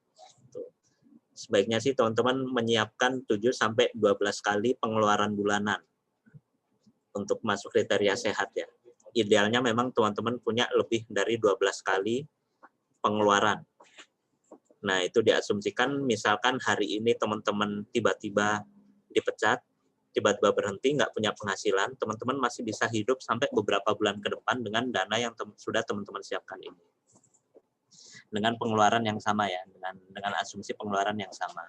Speaker 1: Sebaiknya sih teman-teman menyiapkan 7 sampai 12 kali pengeluaran bulanan untuk masuk kriteria sehat ya. Idealnya memang teman-teman punya lebih dari 12 kali pengeluaran. Nah, itu diasumsikan misalkan hari ini teman-teman tiba-tiba dipecat, tiba-tiba berhenti, nggak punya penghasilan, teman-teman masih bisa hidup sampai beberapa bulan ke depan dengan dana yang sudah teman-teman siapkan ini. Dengan pengeluaran yang sama ya, dengan asumsi pengeluaran yang sama.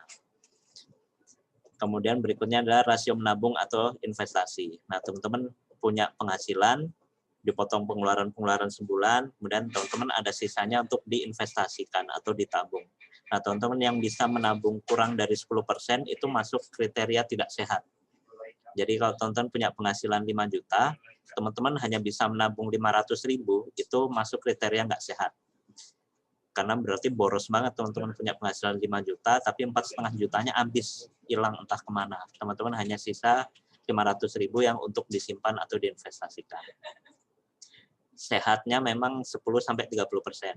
Speaker 1: Kemudian berikutnya adalah rasio menabung atau investasi. Nah, teman-teman punya penghasilan, dipotong pengeluaran sebulan, kemudian teman-teman ada sisanya untuk diinvestasikan atau ditabung. Nah, teman-teman yang bisa menabung kurang dari 10% itu masuk kriteria tidak sehat. Jadi kalau teman-teman punya penghasilan 5 juta, teman-teman hanya bisa menabung 500.000, itu masuk kriteria nggak sehat. Karena berarti boros banget teman-teman punya penghasilan 5 juta, tapi 4,5 jutanya habis, hilang entah kemana. Teman-teman hanya sisa 500.000 yang untuk disimpan atau diinvestasikan. Sehatnya memang 10-30%.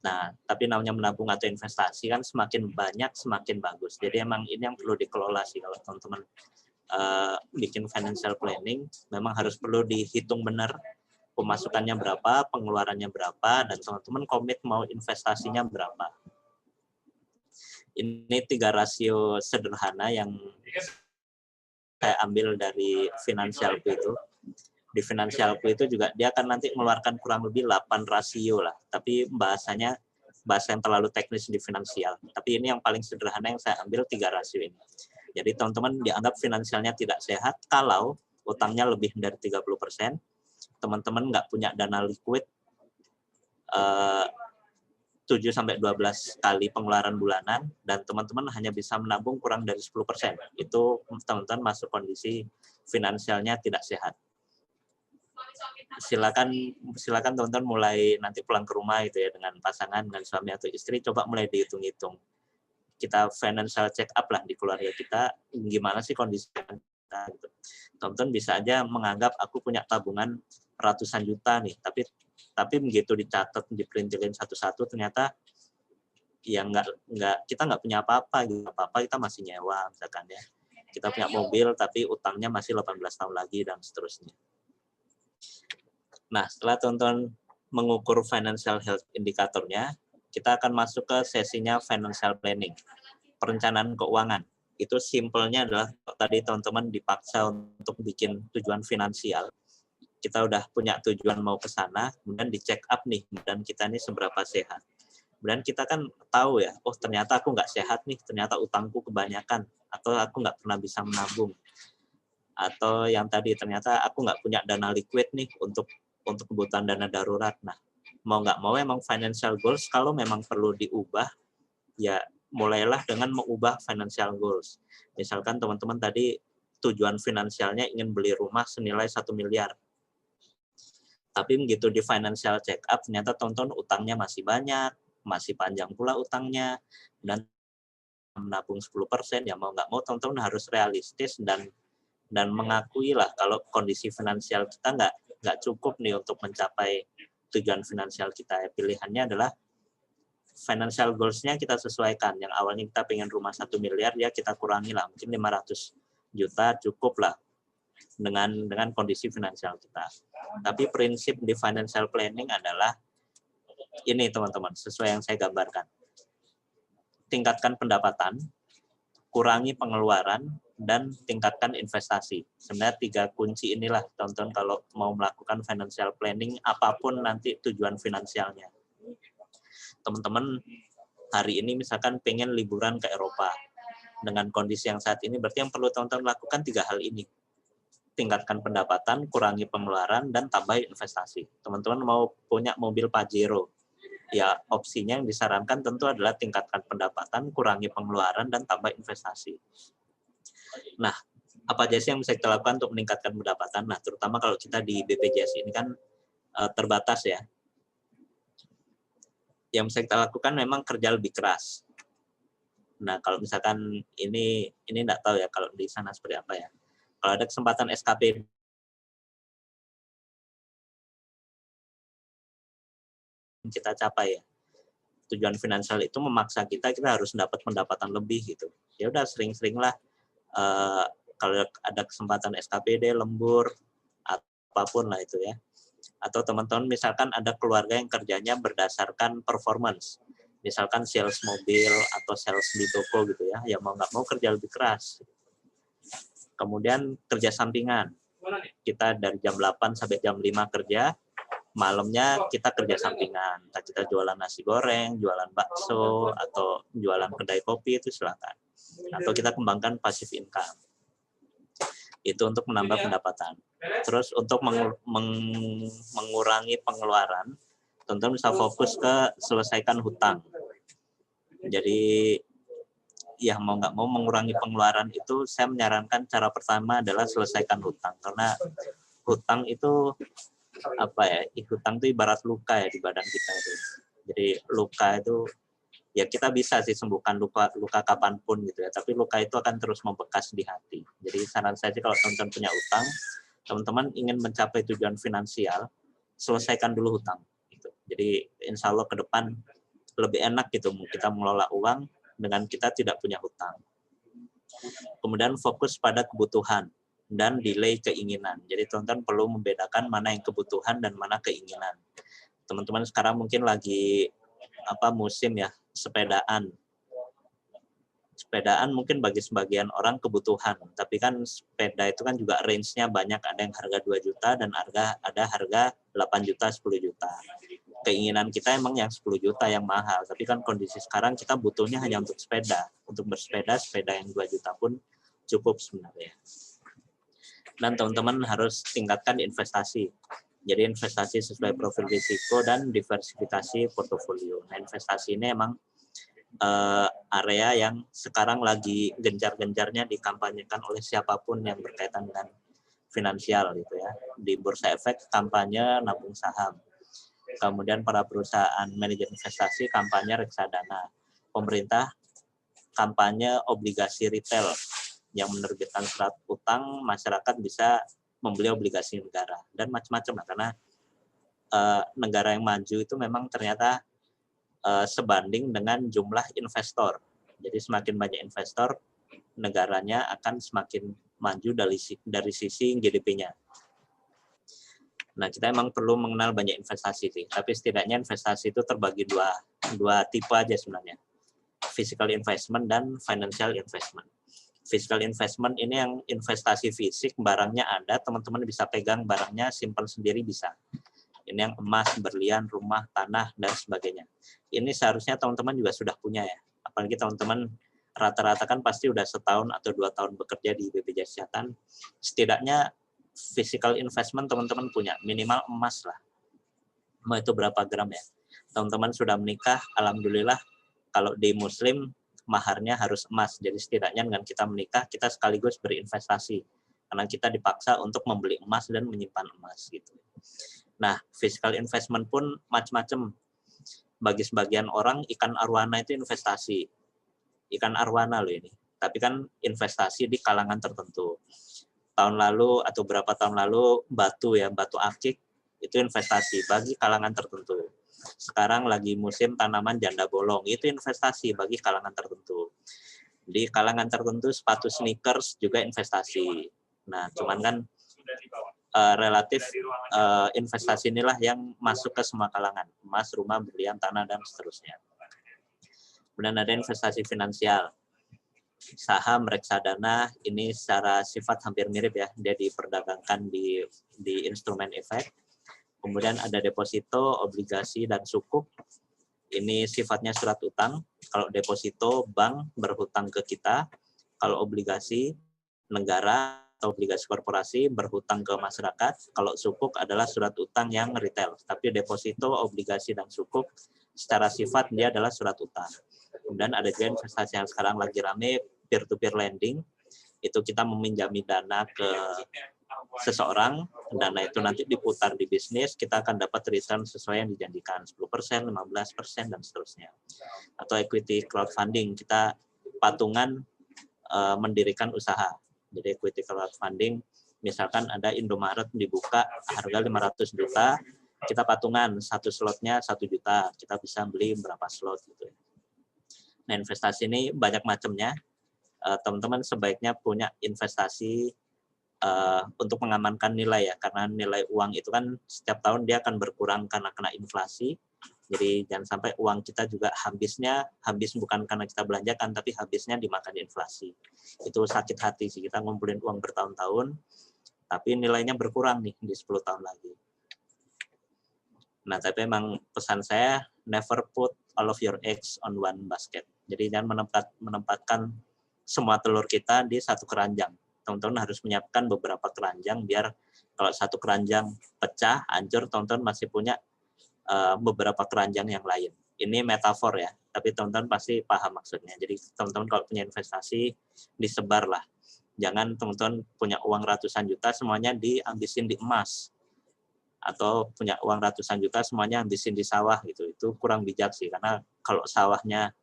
Speaker 1: Nah, tapi namanya menabung atau investasi kan semakin banyak semakin bagus. Jadi emang ini yang perlu dikelola sih kalau teman-teman bikin financial planning, memang harus perlu dihitung benar pemasukannya berapa, pengeluarannya berapa, dan teman-teman komit mau investasinya berapa. Ini 3 rasio sederhana yang saya ambil dari Finansialku itu. Di finansialku itu juga dia akan nanti mengeluarkan kurang lebih 8 rasio lah, tapi bahasanya bahasa yang terlalu teknis di finansial. Tapi ini yang paling sederhana yang saya ambil 3 rasio ini. Jadi teman-teman dianggap finansialnya tidak sehat kalau utangnya lebih dari 30%, teman-teman nggak punya dana liquid 7-12 kali pengeluaran bulanan, dan teman-teman hanya bisa menabung kurang dari 10%. Itu teman-teman masuk kondisi finansialnya tidak sehat. Silakan teman-teman mulai nanti pulang ke rumah gitu ya, dengan pasangan, dengan suami atau istri, coba mulai dihitung-hitung. Kita financial check up lah di keluarga kita, gimana sih kondisi kita gitu. Teman-teman bisa aja menganggap aku punya tabungan ratusan juta nih, tapi begitu dicatat, diperintilin satu-satu, ternyata ya kita nggak punya apa-apa gitu. Apa-apa kita masih nyewa misalkan ya. Kita punya mobil tapi utangnya masih 18 tahun lagi dan seterusnya. Nah, setelah teman-teman mengukur financial health indikatornya, kita akan masuk ke sesinya financial planning, perencanaan keuangan. Itu simpelnya adalah tadi teman-teman dipaksa untuk bikin tujuan finansial. Kita udah punya tujuan mau ke sana, kemudian di-check up nih, dan kita ini seberapa sehat. Kemudian kita kan tahu ya, oh ternyata aku nggak sehat nih, ternyata utangku kebanyakan, atau aku nggak pernah bisa menabung. Atau yang tadi, ternyata aku nggak punya dana liquid nih untuk kebutuhan dana darurat. Nah, mau nggak mau emang financial goals, kalau memang perlu diubah, ya mulailah dengan mengubah financial goals. Misalkan teman-teman tadi tujuan finansialnya ingin beli rumah senilai 1 miliar. Tapi begitu di financial check up, ternyata teman-teman utangnya masih banyak, masih panjang pula utangnya, dan menabung 10%, ya mau nggak mau teman-teman harus realistis dan mengakui lah kalau kondisi finansial kita nggak cukup nih untuk mencapai tujuan finansial kita. Pilihannya adalah financial goals-nya kita sesuaikan. Yang awalnya kita pengen rumah 1 miliar, ya kita kurangi lah, mungkin 500 juta cukup lah dengan kondisi finansial kita. Tapi prinsip di financial planning adalah ini teman-teman, sesuai yang saya gambarkan. Tingkatkan pendapatan, kurangi pengeluaran, dan tingkatkan investasi. Sebenarnya 3 kunci inilah teman-teman kalau mau melakukan financial planning, apapun nanti tujuan finansialnya. Teman-teman hari ini misalkan pengen liburan ke Eropa. Dengan kondisi yang saat ini, berarti yang perlu teman-teman lakukan 3 hal ini. Tingkatkan pendapatan, kurangi pengeluaran, dan tambah investasi. Teman-teman mau punya mobil Pajero, ya opsinya yang disarankan tentu adalah tingkatkan pendapatan, kurangi pengeluaran, dan tambah investasi. Nah, apa aja sih yang bisa kita lakukan untuk meningkatkan pendapatan? Nah, terutama kalau kita di BPJS ini kan terbatas ya. Yang bisa kita lakukan memang kerja lebih keras. Nah, kalau misalkan ini enggak tahu ya kalau di sana seperti apa ya. Kalau ada kesempatan SKP kita capai ya. Tujuan finansial itu memaksa kita harus dapat pendapatan lebih gitu. Ya udah sering-seringlah kalau ada kesempatan SKPD, lembur, apapun lah itu ya. Atau teman-teman misalkan ada keluarga yang kerjanya berdasarkan performance. Misalkan sales mobil atau sales di toko gitu ya. Ya mau nggak mau kerja lebih keras. Kemudian kerja sampingan. Kita dari jam 8 sampai jam 5 kerja, malamnya kita kerja sampingan. Kita jualan nasi goreng, jualan bakso, atau jualan kedai kopi, itu silakan. Atau kita kembangkan passive income. Itu untuk menambah pendapatan. Terus untuk mengurangi pengeluaran, teman-teman bisa fokus ke selesaikan hutang. Jadi ya mau nggak mau mengurangi pengeluaran itu, saya menyarankan cara pertama adalah selesaikan hutang. Karena hutang itu apa ya, hutang itu ibarat luka ya di badan kita itu. Jadi luka itu ya kita bisa sih sembuhkan luka kapanpun gitu ya, tapi luka itu akan terus membekas di hati. Jadi saran saya sih kalau teman-teman punya utang, teman-teman ingin mencapai tujuan finansial, selesaikan dulu hutang gitu. Jadi insya Allah ke depan lebih enak gitu kita mengelola uang dengan kita tidak punya hutang. Kemudian fokus pada kebutuhan dan delay keinginan. Jadi teman-teman perlu membedakan mana yang kebutuhan dan mana keinginan. Teman-teman sekarang mungkin lagi musim ya, sepedaan. Sepedaan mungkin bagi sebagian orang kebutuhan, tapi kan sepeda itu kan juga range-nya banyak, ada yang harga 2 juta dan ada harga 8 juta, 10 juta. Keinginan kita emang yang 10 juta yang mahal, tapi kan kondisi sekarang kita butuhnya hanya untuk sepeda. Untuk bersepeda, sepeda yang 2 juta pun cukup sebenarnya. Dan teman-teman harus tingkatkan investasi. Jadi investasi sesuai profil risiko dan diversifikasi portofolio. Nah, investasi ini emang area yang sekarang lagi gencar-gencarnya dikampanyekan oleh siapapun yang berkaitan dengan finansial gitu ya. Di Bursa Efek kampanye nabung saham. Kemudian para perusahaan manajer investasi kampanye reksadana. Pemerintah kampanye obligasi retail yang menerbitkan surat utang, masyarakat bisa membeli obligasi negara dan macam-macam karena negara yang maju itu memang ternyata sebanding dengan jumlah investor. Jadi semakin banyak investor, negaranya akan semakin maju dari sisi GDP-nya. Nah, kita emang perlu mengenal banyak investasi sih, tapi setidaknya investasi itu terbagi dua tipe aja sebenarnya. Physical investment dan financial investment. Physical investment ini yang investasi fisik, barangnya ada, teman-teman bisa pegang barangnya, simpan sendiri bisa. Ini yang emas, berlian, rumah, tanah, dan sebagainya. Ini seharusnya teman-teman juga sudah punya ya. Apalagi teman-teman rata-rata kan pasti udah setahun atau 2 tahun bekerja di BPJS Kesehatan. Setidaknya physical investment teman-teman punya, minimal emas lah. Mau itu berapa gram ya. Teman-teman sudah menikah, alhamdulillah kalau di Muslim maharnya harus emas. Jadi setidaknya dengan kita menikah, kita sekaligus berinvestasi. Karena kita dipaksa untuk membeli emas dan menyimpan emas gitu. Nah, physical investment pun macam-macam. Bagi sebagian orang, ikan arwana itu investasi. Ikan arwana loh ini. Tapi kan investasi di kalangan tertentu. Tahun lalu atau berapa tahun lalu, batu akik, itu investasi bagi kalangan tertentu. Sekarang lagi musim tanaman janda bolong, itu investasi bagi kalangan tertentu. Di kalangan tertentu, sepatu sneakers juga investasi. Nah, cuman kan relatif investasi inilah yang masuk ke semua kalangan, emas, rumah, berlian, tanah, dan seterusnya. Kemudian ada investasi finansial, saham, reksadana, ini secara sifat hampir mirip ya, dia diperdagangkan di instrumen efek. Kemudian ada deposito, obligasi, dan sukuk, ini sifatnya surat utang. Kalau deposito, bank berhutang ke kita, kalau obligasi, negara atau obligasi korporasi berhutang ke masyarakat. Kalau sukuk adalah surat utang yang retail. Tapi deposito, obligasi, dan sukuk secara sifat dia adalah surat utang. Kemudian ada juga investasi yang sekarang lagi rame, peer-to-peer lending. Itu kita meminjami dana ke seseorang, dana itu nanti diputar di bisnis, kita akan dapat return sesuai yang dijanjikan, 10%, 15%, dan seterusnya. Atau equity crowdfunding, kita patungan mendirikan usaha. Jadi equity crowdfunding, misalkan ada Indomaret dibuka harga 500 juta, kita patungan, satu slotnya 1 juta, kita bisa beli berapa slot gitu. Nah, investasi ini banyak macamnya. Teman-teman sebaiknya punya investasi untuk mengamankan nilai ya, karena nilai uang itu kan setiap tahun dia akan berkurang karena kena inflasi. Jadi jangan sampai uang kita juga habis bukan karena kita belanjakan, tapi habisnya dimakan inflasi. Itu sakit hati sih, kita ngumpulin uang bertahun-tahun, tapi nilainya berkurang nih di 10 tahun lagi. Nah, tapi emang pesan saya, never put all of your eggs on one basket. Jadi jangan menempatkan semua telur kita di satu keranjang. Teman-teman harus menyiapkan beberapa keranjang, biar kalau satu keranjang pecah, hancur, teman-teman masih punya beberapa keranjang yang lain. Ini metafor ya, tapi teman-teman pasti paham maksudnya. Jadi teman-teman kalau punya investasi, disebarlah. Jangan teman-teman punya uang ratusan juta, semuanya diambisin di emas. Atau punya uang ratusan juta, semuanya ambisin di sawah gitu. Itu kurang bijak sih, karena kalau sawahnya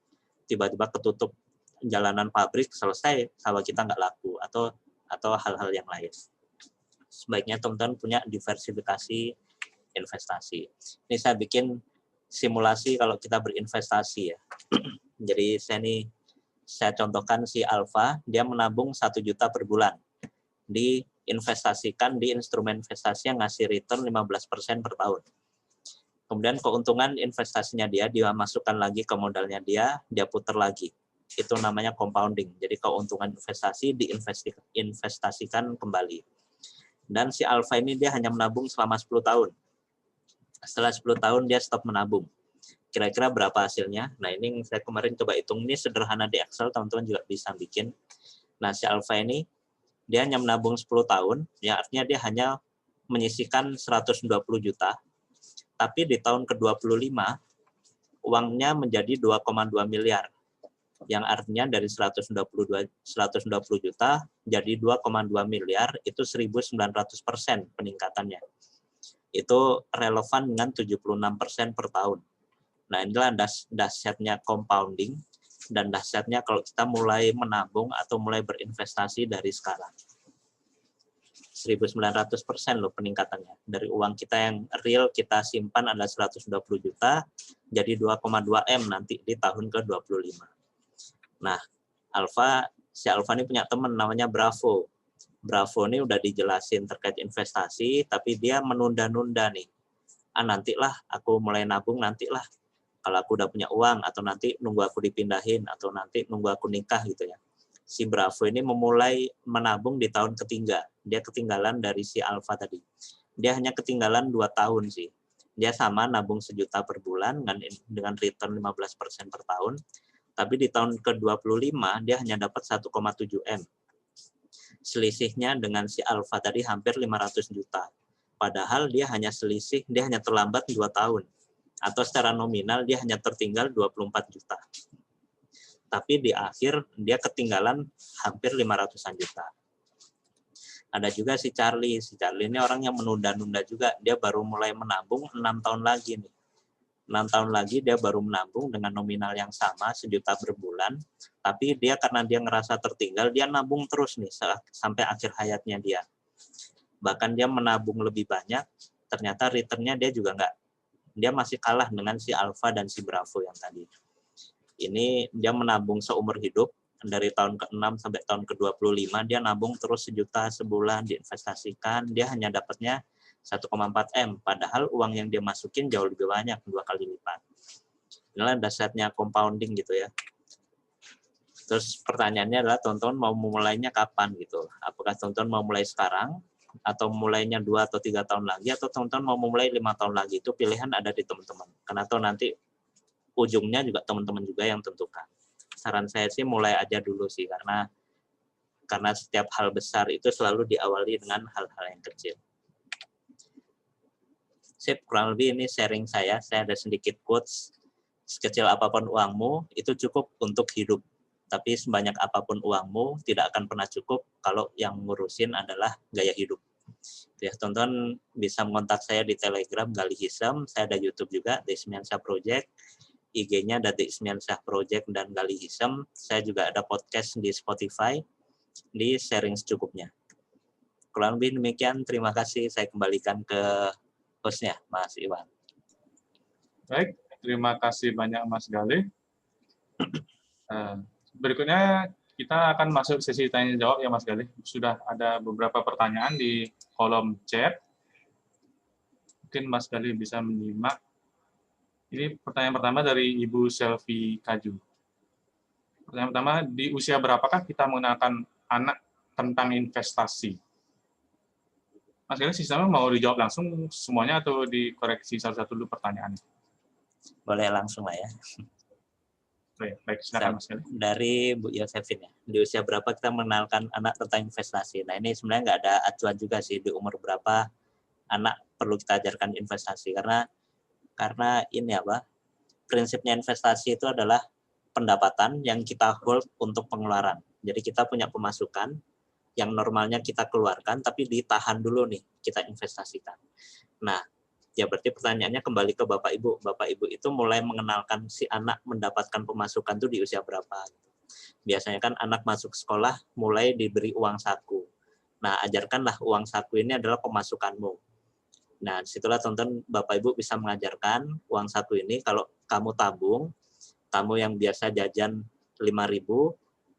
Speaker 1: tiba-tiba ketutup jalanan pabrik, selesai, sawah kita nggak laku. Atau hal-hal yang lain. Sebaiknya teman-teman punya diversifikasi investasi. Ini saya bikin simulasi kalau kita berinvestasi ya. Jadi saya contohkan si Alfa, dia menabung 1 juta per bulan. Diinvestasikan di instrumen investasi yang ngasih return 15% per tahun. Kemudian keuntungan investasinya dia masukkan lagi ke modalnya dia putar lagi. itu namanya compounding. Jadi keuntungan investasi diinvestasikan kembali. Dan si alfa ini dia hanya menabung selama 10 tahun. Setelah 10 tahun dia stop menabung. Kira-kira berapa hasilnya? Nah, ini saya kemarin coba hitung, ini sederhana di Excel, teman-teman juga bisa bikin. Nah, si alfa ini dia hanya menabung 10 tahun, ya artinya dia hanya menyisihkan 120 juta, tapi di tahun ke-25 uangnya menjadi 2,2 miliar. Yang artinya dari 120 juta jadi 2,2 miliar, itu 1.900% peningkatannya. Itu relevan dengan 76% per tahun. Nah, inilah dahsyatnya compounding dan dahsyatnya kalau kita mulai menabung atau mulai berinvestasi dari sekarang. 1.900% loh peningkatannya. Dari uang kita yang real kita simpan adalah 120 juta, jadi 2,2 M nanti di tahun ke-25. Nah, si Alfa ini punya teman namanya Bravo. Bravo ini udah dijelasin terkait investasi, tapi dia menunda-nunda nih. Nantilah, aku mulai nabung nantilah. Kalau aku udah punya uang, atau nanti nunggu aku dipindahin, atau nanti nunggu aku nikah gitu ya. Si Bravo ini memulai menabung di tahun ketiga. Dia ketinggalan dari si Alfa tadi. Dia hanya ketinggalan 2 tahun sih. Dia sama nabung 1 juta per bulan dengan return 15% per tahun. Tapi di tahun ke-25 dia hanya dapat 1,7 M. Selisihnya dengan si Alfa tadi hampir 500 juta. Padahal dia hanya terlambat 2 tahun. Atau secara nominal dia hanya tertinggal 24 juta. Tapi di akhir dia ketinggalan hampir 500-an juta. Ada juga si Charlie. Si Charlie ini orang yang menunda-nunda juga. Dia baru mulai menabung 6 tahun lagi nih. 6 tahun lagi dia baru menabung dengan nominal yang sama, 1 juta per bulan. Tapi dia karena dia ngerasa tertinggal, dia nabung terus nih sampai akhir hayatnya dia. Bahkan dia menabung lebih banyak, ternyata returnnya dia juga dia masih kalah dengan si Alfa dan si Bravo yang tadi. Ini dia menabung seumur hidup, dari tahun ke-6 sampai tahun ke-25, dia nabung terus 1 juta sebulan diinvestasikan, dia hanya dapatnya 1,4 M, padahal uang yang dia masukin jauh lebih banyak, 2 kali lipat. Inilah dasarnya compounding gitu ya. Terus pertanyaannya adalah teman-teman mau memulainya kapan gitu? Apakah teman-teman mau mulai sekarang, atau mulainya 2 atau 3 tahun lagi, atau teman-teman mau memulai 5 tahun lagi? Itu pilihan ada di teman-teman. Karena nanti ujungnya juga teman-teman juga yang tentukan. Saran saya sih mulai aja dulu sih, karena setiap hal besar itu selalu diawali dengan hal-hal yang kecil. Sip, kurang lebih ini sharing saya ada sedikit quotes. Sekecil apapun uangmu, itu cukup untuk hidup. Tapi sebanyak apapun uangmu, tidak akan pernah cukup kalau yang ngurusin adalah gaya hidup. Ya, teman-teman bisa mengontak saya di Telegram Gali Hisam, saya ada YouTube juga, The Ismiansyah Project, IG-nya ada The Ismiansyah Project dan Gali Hisam. Saya juga ada podcast di Spotify, di sharing secukupnya. Kurang lebih demikian, terima kasih. Saya kembalikan ke hostnya, Mas Iwan.
Speaker 3: Baik, terima kasih banyak Mas Gali. Berikutnya kita akan masuk sesi tanya jawab ya Mas Gali. Sudah ada beberapa pertanyaan di kolom chat. Mungkin Mas Gali bisa menyimak. Ini pertanyaan pertama dari Ibu Selvi Kaju. Pertanyaan pertama, di usia berapakah kita mengenalkan anak tentang investasi? Mas Gali, sistemnya mau dijawab langsung semuanya atau dikoreksi satu-satu dulu pertanyaannya?
Speaker 1: Boleh langsung lah ya.
Speaker 3: Baik, silakan Mas Gali.
Speaker 1: Dari Bu Yosefin ya. Di usia berapa kita mengenalkan anak tentang investasi? Nah, ini sebenarnya nggak ada acuan juga sih di umur berapa anak perlu kita ajarkan investasi, karena ini prinsipnya investasi itu adalah pendapatan yang kita hold untuk pengeluaran. Jadi kita punya pemasukan yang normalnya kita keluarkan, tapi ditahan dulu nih, kita investasikan. Nah, ya berarti pertanyaannya kembali ke Bapak Ibu. Bapak Ibu itu mulai mengenalkan si anak mendapatkan pemasukan itu di usia berapa? Biasanya kan anak masuk sekolah mulai diberi uang saku. Nah, ajarkanlah uang saku ini adalah pemasukanmu. Nah, disitulah teman-teman Bapak Ibu bisa mengajarkan uang saku ini, kalau kamu tabung, kamu yang biasa jajan 5.000,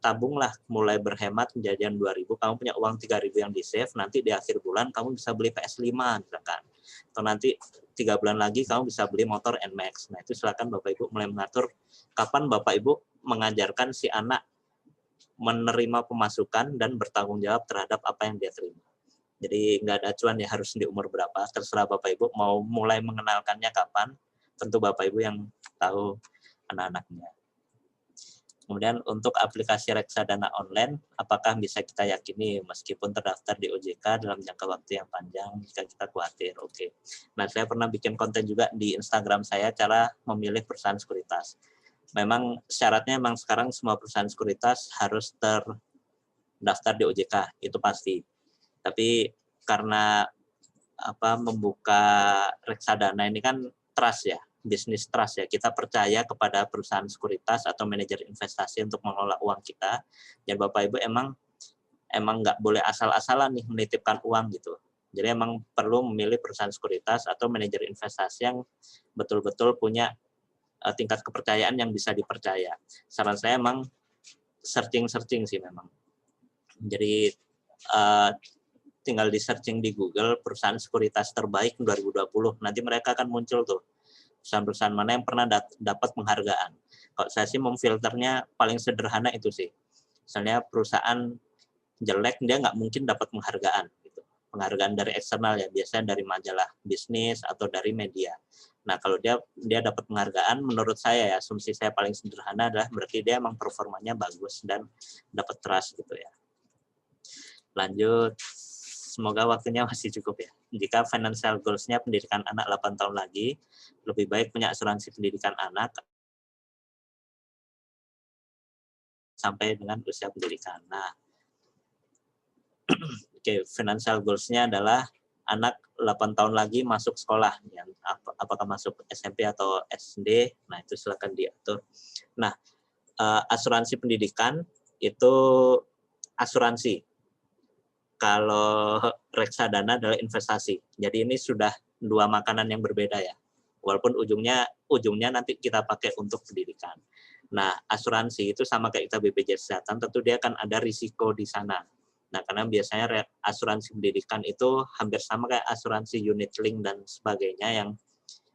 Speaker 1: tabunglah mulai berhemat jajan 2.000, kamu punya uang 3.000 yang di-save, nanti di akhir bulan kamu bisa beli PS5 misalkan. Atau nanti 3 bulan lagi kamu bisa beli motor NMAX. Nah, itu silakan Bapak Ibu mulai mengatur kapan Bapak Ibu mengajarkan si anak menerima pemasukan dan bertanggung jawab terhadap apa yang dia terima. Jadi nggak ada acuan ya harus di umur berapa, terserah Bapak Ibu mau mulai mengenalkannya kapan, tentu Bapak Ibu yang tahu anak-anaknya. Kemudian untuk aplikasi reksadana online, apakah bisa kita yakini meskipun terdaftar di OJK dalam jangka waktu yang panjang jika kita khawatir? Oke. Nah, saya pernah bikin konten juga di Instagram saya cara memilih perusahaan sekuritas. Memang syaratnya memang sekarang semua perusahaan sekuritas harus terdaftar di OJK, itu pasti. Tapi karena membuka reksadana ini kan trust ya, bisnis trust ya, kita percaya kepada perusahaan sekuritas atau manajer investasi untuk mengelola uang kita. Dan Bapak Ibu emang nggak boleh asal-asalan nih menitipkan uang gitu. Jadi emang perlu memilih perusahaan sekuritas atau manajer investasi yang betul-betul punya tingkat kepercayaan yang bisa dipercaya. Saran saya emang searching sih memang. Jadi tinggal di searching di Google perusahaan sekuritas terbaik 2020. Nanti mereka akan muncul tuh perusahaan-perusahaan mana yang pernah dapat penghargaan. Kalau saya sih memfilternya paling sederhana itu sih. Misalnya perusahaan jelek dia nggak mungkin dapat penghargaan. Gitu. Penghargaan dari eksternal ya, biasanya dari majalah bisnis atau dari media. Nah kalau dia dapat penghargaan, menurut saya ya asumsi saya paling sederhana adalah berarti dia emang performanya bagus dan dapat trust gitu ya. Lanjut. Semoga waktunya masih cukup ya. Jika financial goals-nya pendidikan anak 8 tahun lagi, lebih baik punya asuransi pendidikan anak sampai dengan usia pendidikan. Nah, oke, financial goals-nya adalah anak 8 tahun lagi masuk sekolah. Ya, apakah masuk SMP atau SD, nah itu silakan diatur. Nah, asuransi pendidikan itu asuransi. Kalau reksadana adalah investasi. Jadi ini sudah dua makanan yang berbeda ya. Walaupun ujungnya nanti kita pakai untuk pendidikan. Nah, asuransi itu sama kayak kita BPJS Kesehatan, tentu dia akan ada risiko di sana. Nah, karena biasanya asuransi pendidikan itu hampir sama kayak asuransi unit link dan sebagainya yang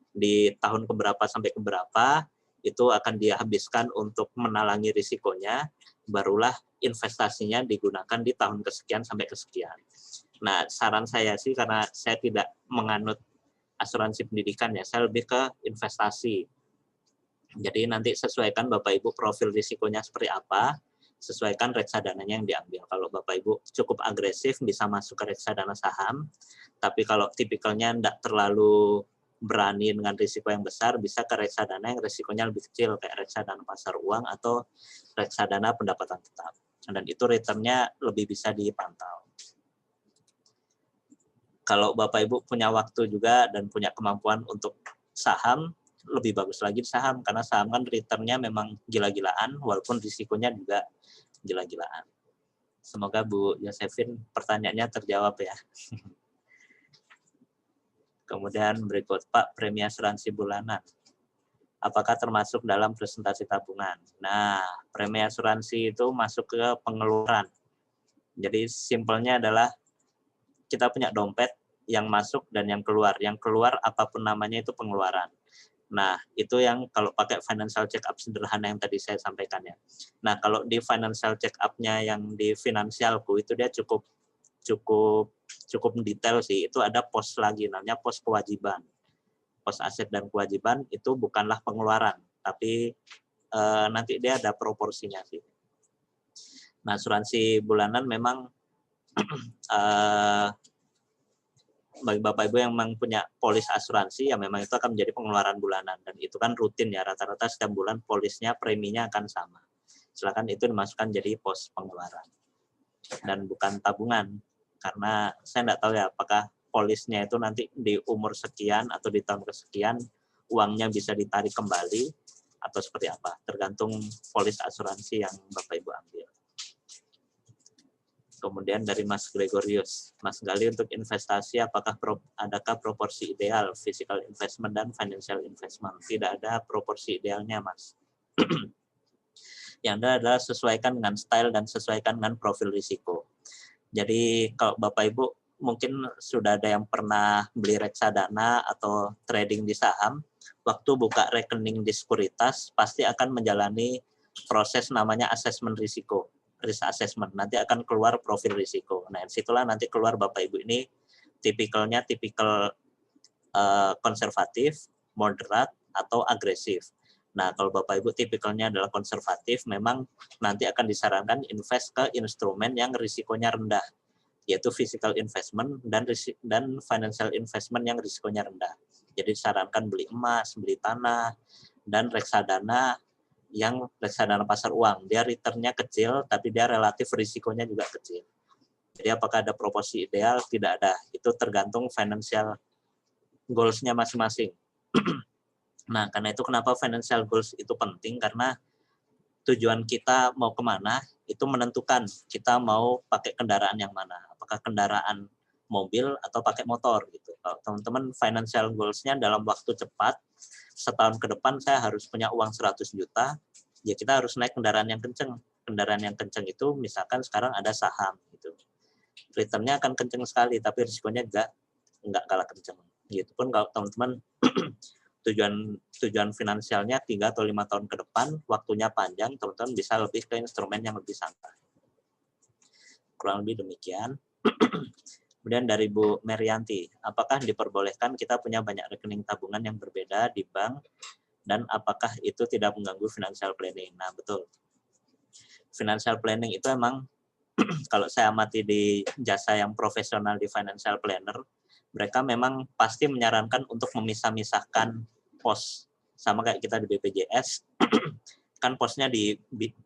Speaker 1: di tahun keberapa sampai keberapa itu akan dihabiskan untuk menalangi risikonya, barulah investasinya digunakan di tahun kesekian sampai kesekian. Nah, saran saya sih karena saya tidak menganut asuransi pendidikan ya, saya lebih ke investasi. Jadi nanti sesuaikan Bapak Ibu profil risikonya seperti apa, sesuaikan reksadananya yang diambil. Kalau Bapak Ibu cukup agresif bisa masuk ke reksadana saham, tapi kalau tipikalnya tidak terlalu berani dengan risiko yang besar, bisa ke reksadana yang risikonya lebih kecil, kayak reksadana pasar uang atau reksadana pendapatan tetap. Dan itu returnnya lebih bisa dipantau. Kalau Bapak Ibu punya waktu juga dan punya kemampuan untuk saham, lebih bagus lagi di saham, karena saham kan returnnya memang gila-gilaan, walaupun risikonya juga gila-gilaan. Semoga Bu Josephine pertanyaannya terjawab ya. Kemudian berikut, Pak, premi asuransi bulanan. Apakah termasuk dalam presentasi tabungan? Nah, premi asuransi itu masuk ke pengeluaran. Jadi simpelnya adalah kita punya dompet yang masuk dan yang keluar. Yang keluar apapun namanya itu pengeluaran. Nah, itu yang kalau pakai financial check up sederhana yang tadi saya sampaikan ya. Nah, kalau di financial check up-nya yang di Finansialku itu dia cukup detail sih. Itu ada pos lagi namanya pos kewajiban. Pos aset dan kewajiban itu bukanlah pengeluaran, tapi nanti dia ada proporsinya sih. Nah, asuransi bulanan memang bagi Bapak Ibu yang memang punya polis asuransi, ya memang itu akan menjadi pengeluaran bulanan. Dan itu kan rutin ya, rata-rata setiap bulan polisnya, preminya akan sama. Silakan itu dimasukkan jadi pos pengeluaran. Dan bukan tabungan. Karena saya tidak tahu ya, apakah polisnya itu nanti di umur sekian atau di tahun kesekian, uangnya bisa ditarik kembali, atau seperti apa. Tergantung polis asuransi yang Bapak Ibu ambil. Kemudian dari Mas Gregorius, Mas Gali untuk investasi adakah proporsi ideal physical investment dan financial investment? Tidak ada proporsi idealnya, Mas. Yang ada adalah sesuaikan dengan style dan sesuaikan dengan profil risiko. Jadi kalau Bapak Ibu mungkin sudah ada yang pernah beli reksadana atau trading di saham, waktu buka rekening di sekuritas pasti akan menjalani proses namanya assessment risiko, risk assessment. Nanti akan keluar profil risiko. Nah, disitulah nanti keluar Bapak Ibu ini tipikal konservatif, moderat, atau agresif. Nah, kalau Bapak Ibu tipikalnya adalah konservatif, memang nanti akan disarankan invest ke instrumen yang risikonya rendah, yaitu physical investment dan financial investment yang risikonya rendah. Jadi disarankan beli emas, beli tanah, dan reksadana yang reksadana pasar uang. Dia returnnya kecil, tapi dia relatif risikonya juga kecil. Jadi apakah ada proporsi ideal? Tidak ada. Itu tergantung financial goals-nya masing-masing. Nah, karena itu kenapa financial goals itu penting, karena tujuan kita mau kemana, itu menentukan kita mau pakai kendaraan yang mana. Apakah kendaraan mobil atau pakai motor gitu. Kalau teman-teman financial goals-nya dalam waktu cepat, setahun ke depan saya harus punya uang 100 juta, ya kita harus naik kendaraan yang kenceng. Kendaraan yang kenceng itu misalkan sekarang ada saham gitu. Return-nya akan kenceng sekali, tapi risikonya enggak kalah kenceng. Gitu pun kalau teman-teman tujuan finansialnya 3 atau 5 tahun ke depan, waktunya panjang, teman-teman bisa lebih ke instrumen yang lebih santai. Kurang lebih demikian. Kemudian dari Bu Merianti, apakah diperbolehkan kita punya banyak rekening tabungan yang berbeda di bank, dan apakah itu tidak mengganggu financial planning? Nah, betul. Financial planning itu emang, kalau saya amati di jasa yang profesional di financial planner, mereka memang pasti menyarankan untuk memisah-misahkan pos. Sama kayak kita di BPJS, kan posnya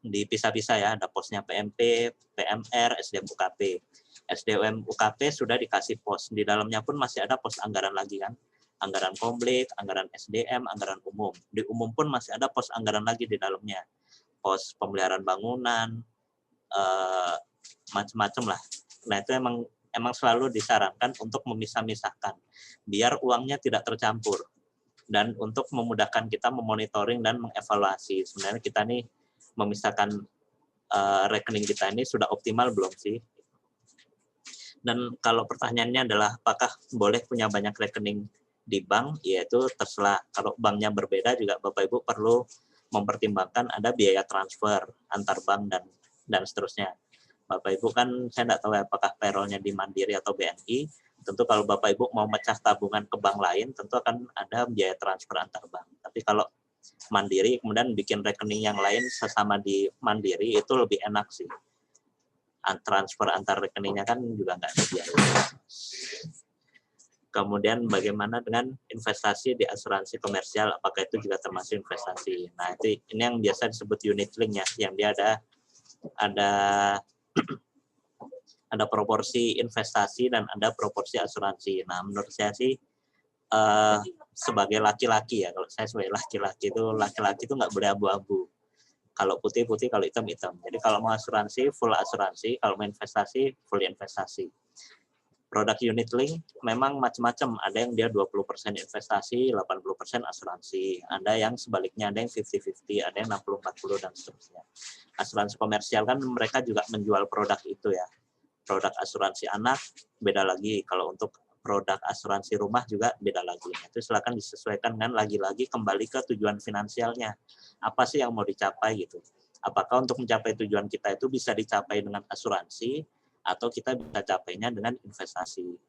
Speaker 1: dipisah-pisah ya, ada posnya PMP, PMR, SDM UKP. SDM UKP sudah dikasih pos, di dalamnya pun masih ada pos anggaran lagi kan, anggaran komplit, anggaran SDM, anggaran umum. Di umum pun masih ada pos anggaran lagi di dalamnya, pos pemeliharaan bangunan, macam-macam lah. Nah, itu emang selalu disarankan untuk memisah-misahkan, biar uangnya tidak tercampur. Dan untuk memudahkan kita memonitoring dan mengevaluasi, sebenarnya kita nih memisahkan rekening kita ini sudah optimal belum sih? Dan kalau pertanyaannya adalah apakah boleh punya banyak rekening di bank, yaitu terserah. Kalau banknya berbeda juga Bapak Ibu perlu mempertimbangkan ada biaya transfer antar bank dan seterusnya. Bapak Ibu kan saya tidak tahu apakah payroll-nya di Mandiri atau BNI. Tentu kalau Bapak Ibu mau mecah tabungan ke bank lain, tentu akan ada biaya transfer antar bank. Tapi kalau Mandiri kemudian bikin rekening yang lain sesama di Mandiri, itu lebih enak sih. Transfer antar rekeningnya kan juga nggak ada biaya. Kemudian bagaimana dengan investasi di asuransi komersial, apakah itu juga termasuk investasi? Nah, ini yang biasa disebut unit link ya, yang dia ada proporsi investasi dan ada proporsi asuransi. Nah, menurut saya sih sebagai laki-laki ya, kalau saya sebagai laki-laki itu nggak boleh abu-abu. Kalau putih-putih, kalau hitam-hitam. Jadi kalau mau asuransi, full asuransi. Kalau mau investasi, full investasi. Produk unit link memang macam-macam. Ada yang dia 20% investasi, 80% asuransi. Ada yang sebaliknya, ada yang 50-50, ada yang 60-40, dan seterusnya. Asuransi komersial kan mereka juga menjual produk itu ya. Produk asuransi anak beda lagi. Kalau untuk produk asuransi rumah juga beda lagi. Itu silakan disesuaikan dengan lagi-lagi kembali ke tujuan finansialnya. Apa sih yang mau dicapai gitu? Apakah untuk mencapai tujuan kita itu bisa dicapai dengan asuransi atau kita bisa capainya dengan investasi?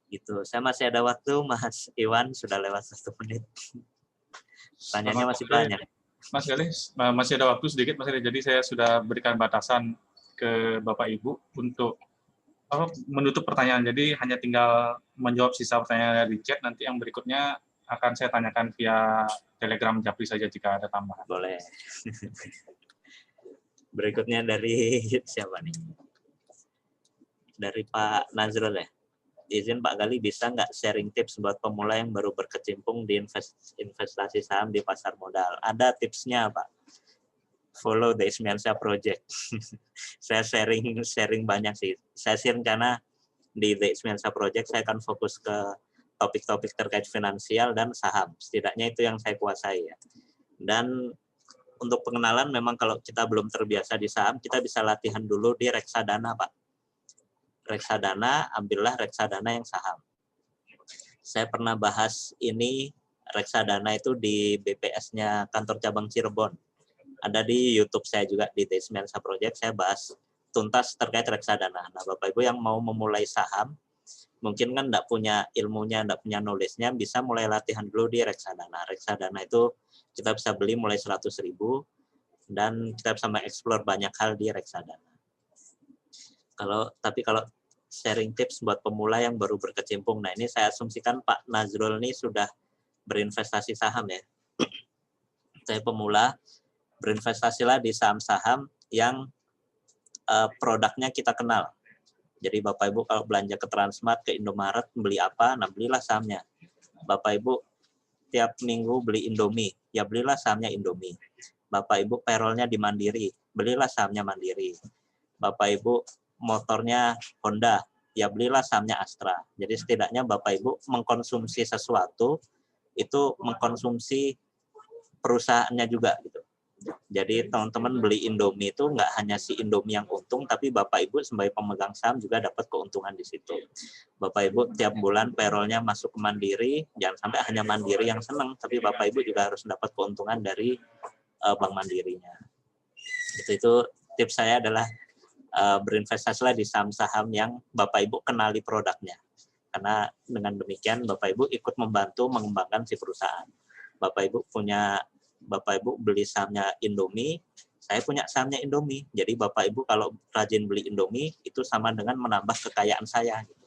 Speaker 1: Gitu. Saya masih ada waktu, Mas Iwan, sudah lewat 1 menit. Pertanyaannya masih banyak.
Speaker 3: Mas Galih, masih ada waktu sedikit, Mas Galih. Jadi saya sudah berikan batasan ke Bapak Ibu untuk menutup pertanyaan. Jadi hanya tinggal menjawab sisa pertanyaan dari chat. Nanti yang berikutnya akan saya tanyakan via Telegram Japri saja jika ada tambahan.
Speaker 1: Boleh. Berikutnya dari siapa nih? Dari Pak Nazrul ya. Izin Pak Galih, bisa nggak sharing tips buat pemula yang baru berkecimpung di investasi saham di pasar modal? Ada tipsnya Pak. Follow the Ismiansyah Project. Saya sharing banyak sih. Saya sih rencana di The Ismiansyah Project saya akan fokus ke topik-topik terkait finansial dan saham. Setidaknya itu yang saya kuasai ya. Dan untuk pengenalan memang kalau kita belum terbiasa di saham, kita bisa latihan dulu di reksadana, Pak. Reksadana, ambillah reksadana yang saham. Saya pernah bahas ini reksadana itu di BPS-nya kantor cabang Cirebon. Ada di YouTube saya juga, di Desmensa Project, saya bahas tuntas terkait reksadana. Nah, Bapak Ibu yang mau memulai saham, mungkin kan enggak punya ilmunya, enggak punya knowledge-nya, bisa mulai latihan dulu di reksadana. Reksadana itu kita bisa beli mulai 100.000 dan kita bisa mengeksplor banyak hal di reksadana. Tapi kalau sharing tips buat pemula yang baru berkecimpung, nah ini saya asumsikan Pak Nazrul ini sudah berinvestasi saham ya. Saya pemula, berinvestasilah di saham-saham yang produknya kita kenal. Jadi Bapak Ibu kalau belanja ke Transmart, ke Indomaret, beli apa, nah belilah sahamnya. Bapak Ibu tiap minggu beli Indomie, ya belilah sahamnya Indomie. Bapak Ibu payroll-nya di Mandiri, belilah sahamnya Mandiri. Bapak Ibu motornya Honda, ya belilah sahamnya Astra. Jadi setidaknya Bapak Ibu mengkonsumsi sesuatu, itu mengkonsumsi perusahaannya juga gitu. Jadi teman-teman beli Indomie itu nggak hanya si Indomie yang untung, tapi Bapak Ibu sebagai pemegang saham juga dapat keuntungan di situ. Bapak Ibu tiap bulan payroll-nya masuk ke Mandiri, jangan sampai hanya Mandiri yang senang, tapi Bapak Ibu juga harus dapat keuntungan dari Bank Mandirinya. Itu tips saya adalah berinvestasilah di saham-saham yang Bapak Ibu kenali produknya. Karena dengan demikian Bapak Ibu ikut membantu mengembangkan si perusahaan. Bapak Ibu beli sahamnya Indomie, saya punya sahamnya Indomie. Jadi Bapak Ibu kalau rajin beli Indomie, itu sama dengan menambah kekayaan saya. Gitu.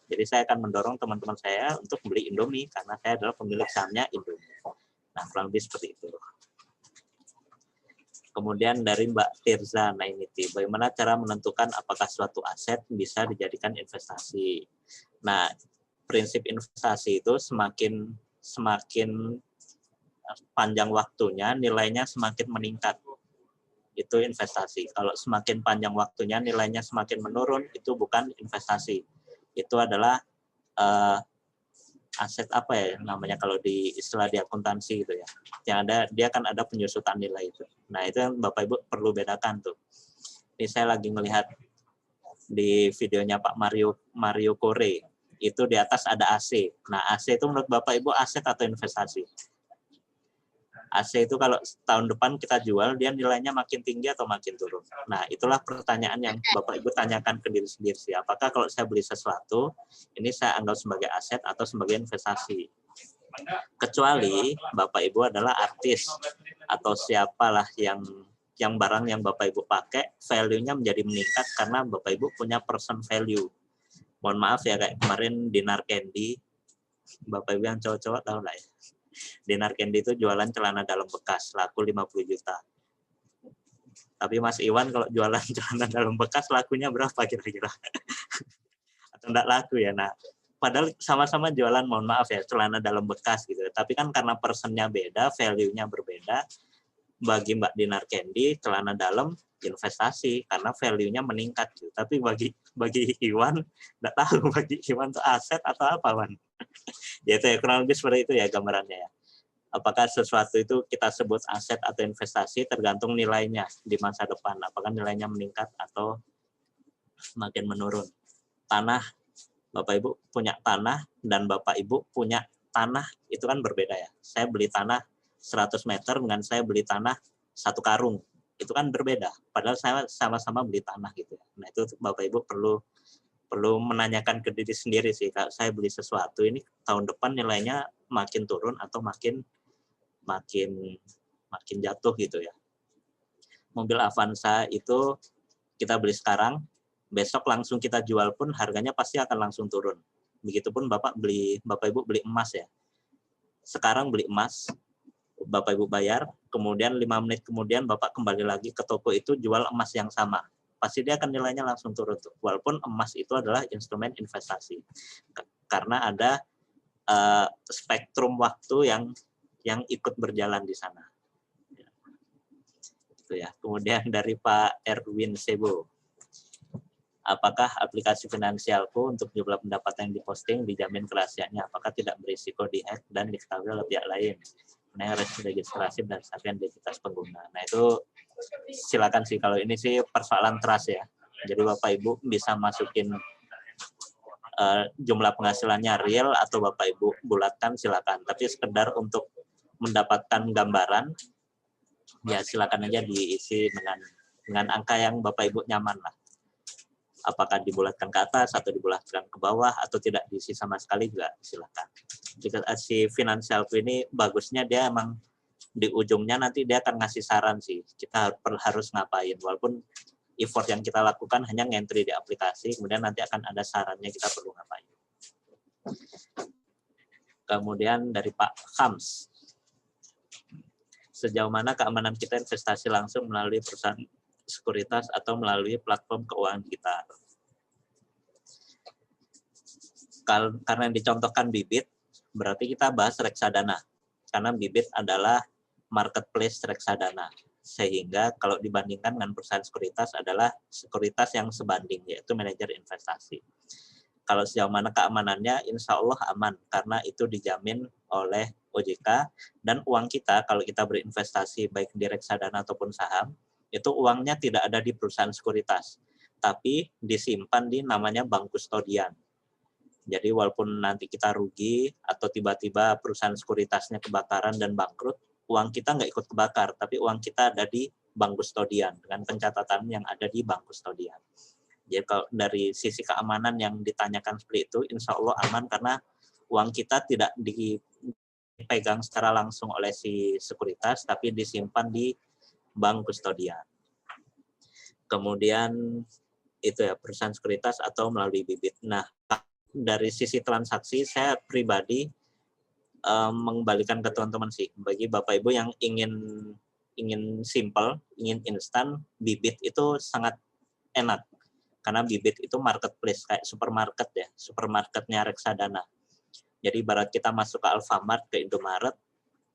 Speaker 1: Jadi saya akan mendorong teman-teman saya untuk beli Indomie, karena saya adalah pemilik sahamnya Indomie. Nah, kurang lebih seperti itu. Kemudian dari Mbak Tirza Nainiti, bagaimana cara menentukan apakah suatu aset bisa dijadikan investasi? Nah, prinsip investasi itu semakin panjang waktunya, nilainya semakin meningkat. Itu investasi. Kalau semakin panjang waktunya, nilainya semakin menurun, itu bukan investasi. Itu adalah aset apa ya namanya kalau di istilah di akuntansi gitu ya. Yang ada, dia kan ada penyusutan nilai itu. Nah, itu yang Bapak Ibu perlu bedakan tuh. Ini saya lagi melihat di videonya Pak Mario Kore. Itu di atas ada AC. Nah, AC itu menurut Bapak Ibu aset atau investasi? AC itu kalau tahun depan kita jual, dia nilainya makin tinggi atau makin turun. Nah, itulah pertanyaan yang Bapak Ibu tanyakan ke diri sendiri sih. Apakah kalau saya beli sesuatu, ini saya anggap sebagai aset atau sebagai investasi? Kecuali Bapak Ibu adalah artis atau siapalah yang barang yang Bapak Ibu pakai, value-nya menjadi meningkat karena Bapak Ibu punya person value. Mohon maaf ya, kayak kemarin Dinar Candy, Bapak Ibu yang cowok-cowok tahu lah ya. Dinar Candy itu jualan celana dalam bekas, laku 50 juta. Tapi Mas Iwan kalau jualan celana dalam bekas lakunya berapa kira-kira? Atau enggak laku ya? Nah, padahal sama-sama jualan, mohon maaf ya, celana dalam bekas gitu. Tapi kan karena personnya beda, value-nya berbeda. Bagi Mbak Dinar Candy, celana dalam investasi karena value-nya meningkat gitu. Tapi bagi Iwan, enggak tahu bagi Iwan itu aset atau apa, Wan? Ya itu ya, kurang lebih seperti itu ya gambarannya ya. Apakah sesuatu itu kita sebut aset atau investasi tergantung nilainya di masa depan. Apakah nilainya meningkat atau semakin menurun. Tanah, Bapak Ibu punya tanah dan Bapak Ibu punya tanah itu kan berbeda ya. Saya beli tanah 100 meter dengan saya beli tanah 1 karung. Itu kan berbeda. Padahal saya sama-sama beli tanah gitu ya. Nah itu Bapak Ibu perlu menanyakan ke diri sendiri sih, kalau saya beli sesuatu ini tahun depan nilainya makin turun atau makin jatuh gitu ya. Mobil Avanza itu kita beli sekarang, besok langsung kita jual pun harganya pasti akan langsung turun. Begitupun Bapak Ibu beli emas ya. Sekarang beli emas, Bapak Ibu bayar, kemudian 5 menit kemudian Bapak kembali lagi ke toko itu jual emas yang sama. Pasti dia akan nilainya langsung turun tuh. Walaupun emas itu adalah instrumen investasi. Karena ada spektrum waktu yang ikut berjalan di sana. Itu ya. Kemudian dari Pak Erwin Sebo. Apakah aplikasi finansialku untuk jumlah pendapatan yang diposting dijamin kerahasiaannya? Apakah tidak berisiko di-hack dan diketahui oleh pihak lain? Nah, registrasi dan identitas pengguna. Nah, itu silakan sih, kalau ini sih persoalan trust ya. Jadi Bapak Ibu bisa masukin jumlah penghasilannya real atau Bapak Ibu bulatkan silakan. Tapi sekedar untuk mendapatkan gambaran, ya silakan aja diisi dengan angka yang Bapak Ibu nyaman lah. Apakah dibulatkan ke atas atau dibulatkan ke bawah atau tidak diisi sama sekali juga silakan. Jika si financial ini bagusnya dia emang di ujungnya nanti dia akan ngasih saran sih, kita harus ngapain, walaupun effort yang kita lakukan hanya ngentry di aplikasi, kemudian nanti akan ada sarannya kita perlu ngapain. Kemudian dari Pak Khams, sejauh mana keamanan kita investasi langsung melalui perusahaan sekuritas atau melalui platform keuangan digital. Karena yang dicontohkan Bibit, berarti kita bahas reksadana. Karena Bibit adalah marketplace reksadana. Sehingga kalau dibandingkan dengan perusahaan sekuritas adalah sekuritas yang sebanding, yaitu manajer investasi. Kalau sejauh mana keamanannya, insya Allah aman, karena itu dijamin oleh OJK, dan uang kita, kalau kita berinvestasi baik di reksadana ataupun saham, itu uangnya tidak ada di perusahaan sekuritas, tapi disimpan di namanya bank kustodian. Jadi walaupun nanti kita rugi atau tiba-tiba perusahaan sekuritasnya kebakaran dan bangkrut, uang kita nggak ikut kebakar, tapi uang kita ada di bank kustodian dengan pencatatan yang ada di bank kustodian. Jadi kalau dari sisi keamanan yang ditanyakan seperti itu, insya Allah aman karena uang kita tidak dipegang secara langsung oleh si sekuritas, tapi disimpan di bank kustodian. Kemudian itu ya perusahaan sekuritas atau melalui Bibit. Nah, dari sisi transaksi saya pribadi mengembalikan ke teman-teman sih, bagi Bapak Ibu yang ingin simple, ingin instan, Bibit itu sangat enak karena Bibit itu marketplace kayak supermarket ya, supermarketnya reksadana. Jadi ibarat kita masuk ke Alfamart, ke Indomaret,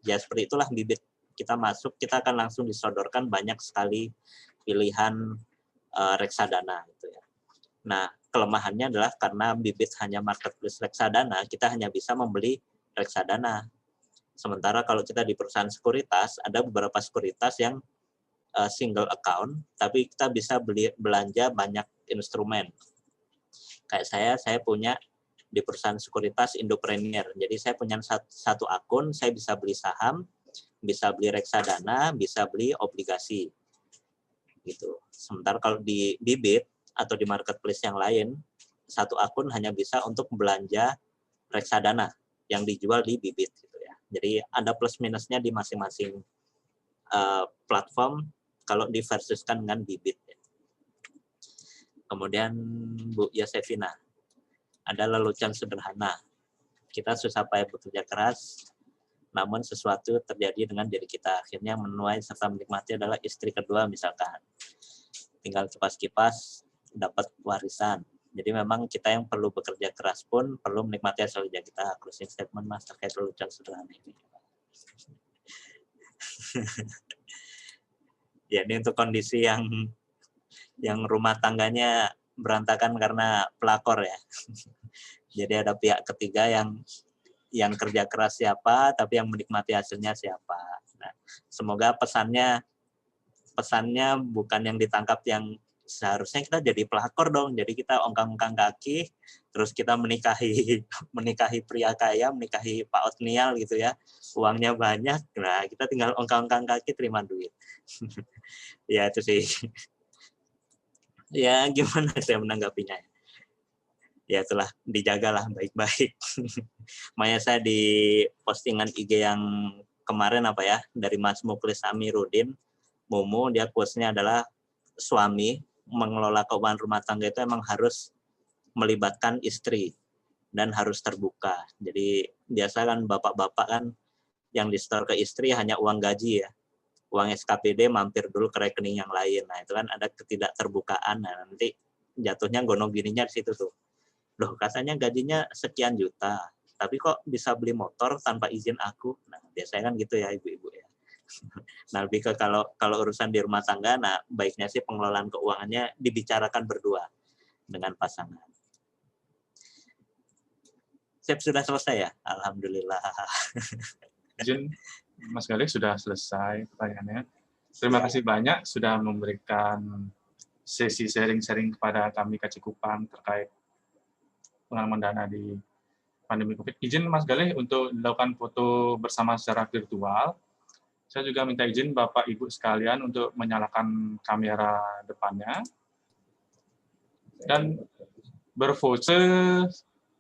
Speaker 1: ya seperti itulah Bibit. Kita masuk, kita akan langsung disodorkan banyak sekali pilihan reksadana gitu ya. Nah, kelemahannya adalah karena Bibit hanya marketplace reksadana, kita hanya bisa membeli reksadana. Sementara kalau kita di perusahaan sekuritas, ada beberapa sekuritas yang single account, tapi kita bisa belanja banyak instrumen. Kayak saya punya di perusahaan sekuritas Indopreneur. Jadi saya punya satu akun, saya bisa beli saham, bisa beli reksadana, bisa beli obligasi. Gitu. Sementara kalau di Bibit atau di marketplace yang lain, satu akun hanya bisa untuk belanja reksadana yang dijual di Bibit gitu ya. Jadi ada plus minusnya di masing-masing platform kalau diversuskan dengan Bibit. Kemudian Bu Yosefina, ada lelucon sederhana. Kita susah payah bekerja keras, namun sesuatu terjadi dengan diri kita. Akhirnya menuai serta menikmati adalah istri kedua misalkan. Tinggal kipas-kipas dapat warisan. Jadi memang kita yang perlu bekerja keras pun perlu menikmati hasil kerja kita. Closing statement Mas terkait lelucon sederhana ini. Ya, ini untuk kondisi yang rumah tangganya berantakan karena pelakor ya. Jadi ada pihak ketiga yang kerja keras siapa, tapi yang menikmati hasilnya siapa. Nah, semoga pesannya bukan yang ditangkap yang seharusnya kita jadi pelakor dong. Jadi kita ongkang-ongkang kaki, terus kita menikahi pria kaya, menikahi Pak Otniel gitu ya. Uangnya banyak, nah kita tinggal ongkang-ongkang kaki terima duit. Ya itu sih. Ya gimana saya menanggapinya. Ya itulah, dijagalah baik-baik. Makanya saya di postingan IG yang kemarin dari Mas Muklis Amiruddin, Mumu, dia quotes-nya adalah suami mengelola keuangan rumah tangga itu emang harus melibatkan istri dan harus terbuka. Jadi biasa kan bapak-bapak kan yang di-store ke istri hanya uang gaji ya. Uang SKPD mampir dulu ke rekening yang lain. Nah, itu kan ada ketidakterbukaan. Nah, nanti jatuhnya gonong gininya di situ tuh. Loh, katanya gajinya sekian juta, tapi kok bisa beli motor tanpa izin aku? Nah, biasanya kan gitu ya ibu-ibu ya. Nah, lebih ke kalau urusan di rumah tangga, nah baiknya sih pengelolaan keuangannya dibicarakan berdua dengan pasangan. Sudah selesai ya? Alhamdulillah.
Speaker 3: Izin, Mas Galih sudah selesai pertanyaannya. Terima kasih banyak sudah memberikan sesi sharing-sharing kepada kami KC Kupang terkait pengalaman dana di pandemi COVID. Izin Mas Galih untuk dilakukan foto bersama secara virtual. Saya juga minta izin Bapak Ibu sekalian untuk menyalakan kamera depannya dan berpose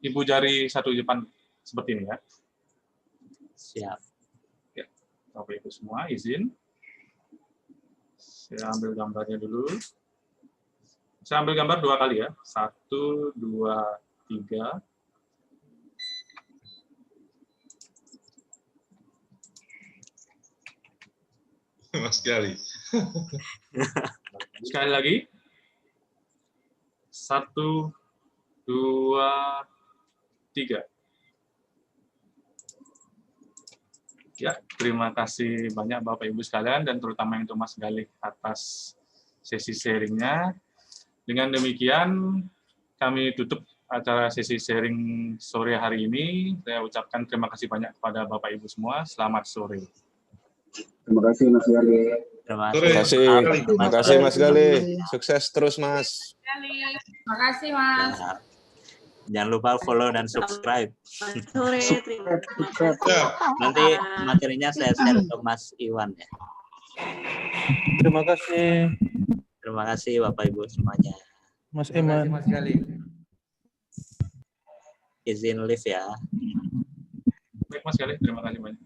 Speaker 3: ibu jari satu depan seperti ini ya.
Speaker 1: Siap.
Speaker 3: Ya, Bapak Ibu semua izin. Saya ambil gambarnya dulu. Saya ambil gambar 2 kali ya. 1, 2, 3.
Speaker 4: Mas Gali.
Speaker 3: Sekali lagi. 1, 2, 3. Ya, terima kasih banyak Bapak Ibu sekalian dan terutama untuk Mas Galih atas sesi sharingnya. Dengan demikian kami tutup acara sesi sharing sore hari ini. Saya ucapkan terima kasih banyak kepada Bapak Ibu semua. Selamat sore.
Speaker 5: Terima kasih Mas Gali.
Speaker 1: Terima
Speaker 4: Terima
Speaker 1: kasih.
Speaker 4: kasih. Terima kasih Mas Gali. Sukses terus Mas.
Speaker 6: Terima kasih, Mas.
Speaker 1: Ya. Jangan lupa follow dan subscribe.
Speaker 6: Sore, terima kasih.
Speaker 4: Ya.
Speaker 1: Nanti materinya saya share ke Mas Iwan ya.
Speaker 7: Terima kasih
Speaker 1: Terima kasih Bapak Ibu semuanya.
Speaker 7: Mas Eman.
Speaker 8: Mas Gali.
Speaker 1: Izin live ya.
Speaker 3: Baik Mas Galih, terima kasih banyak.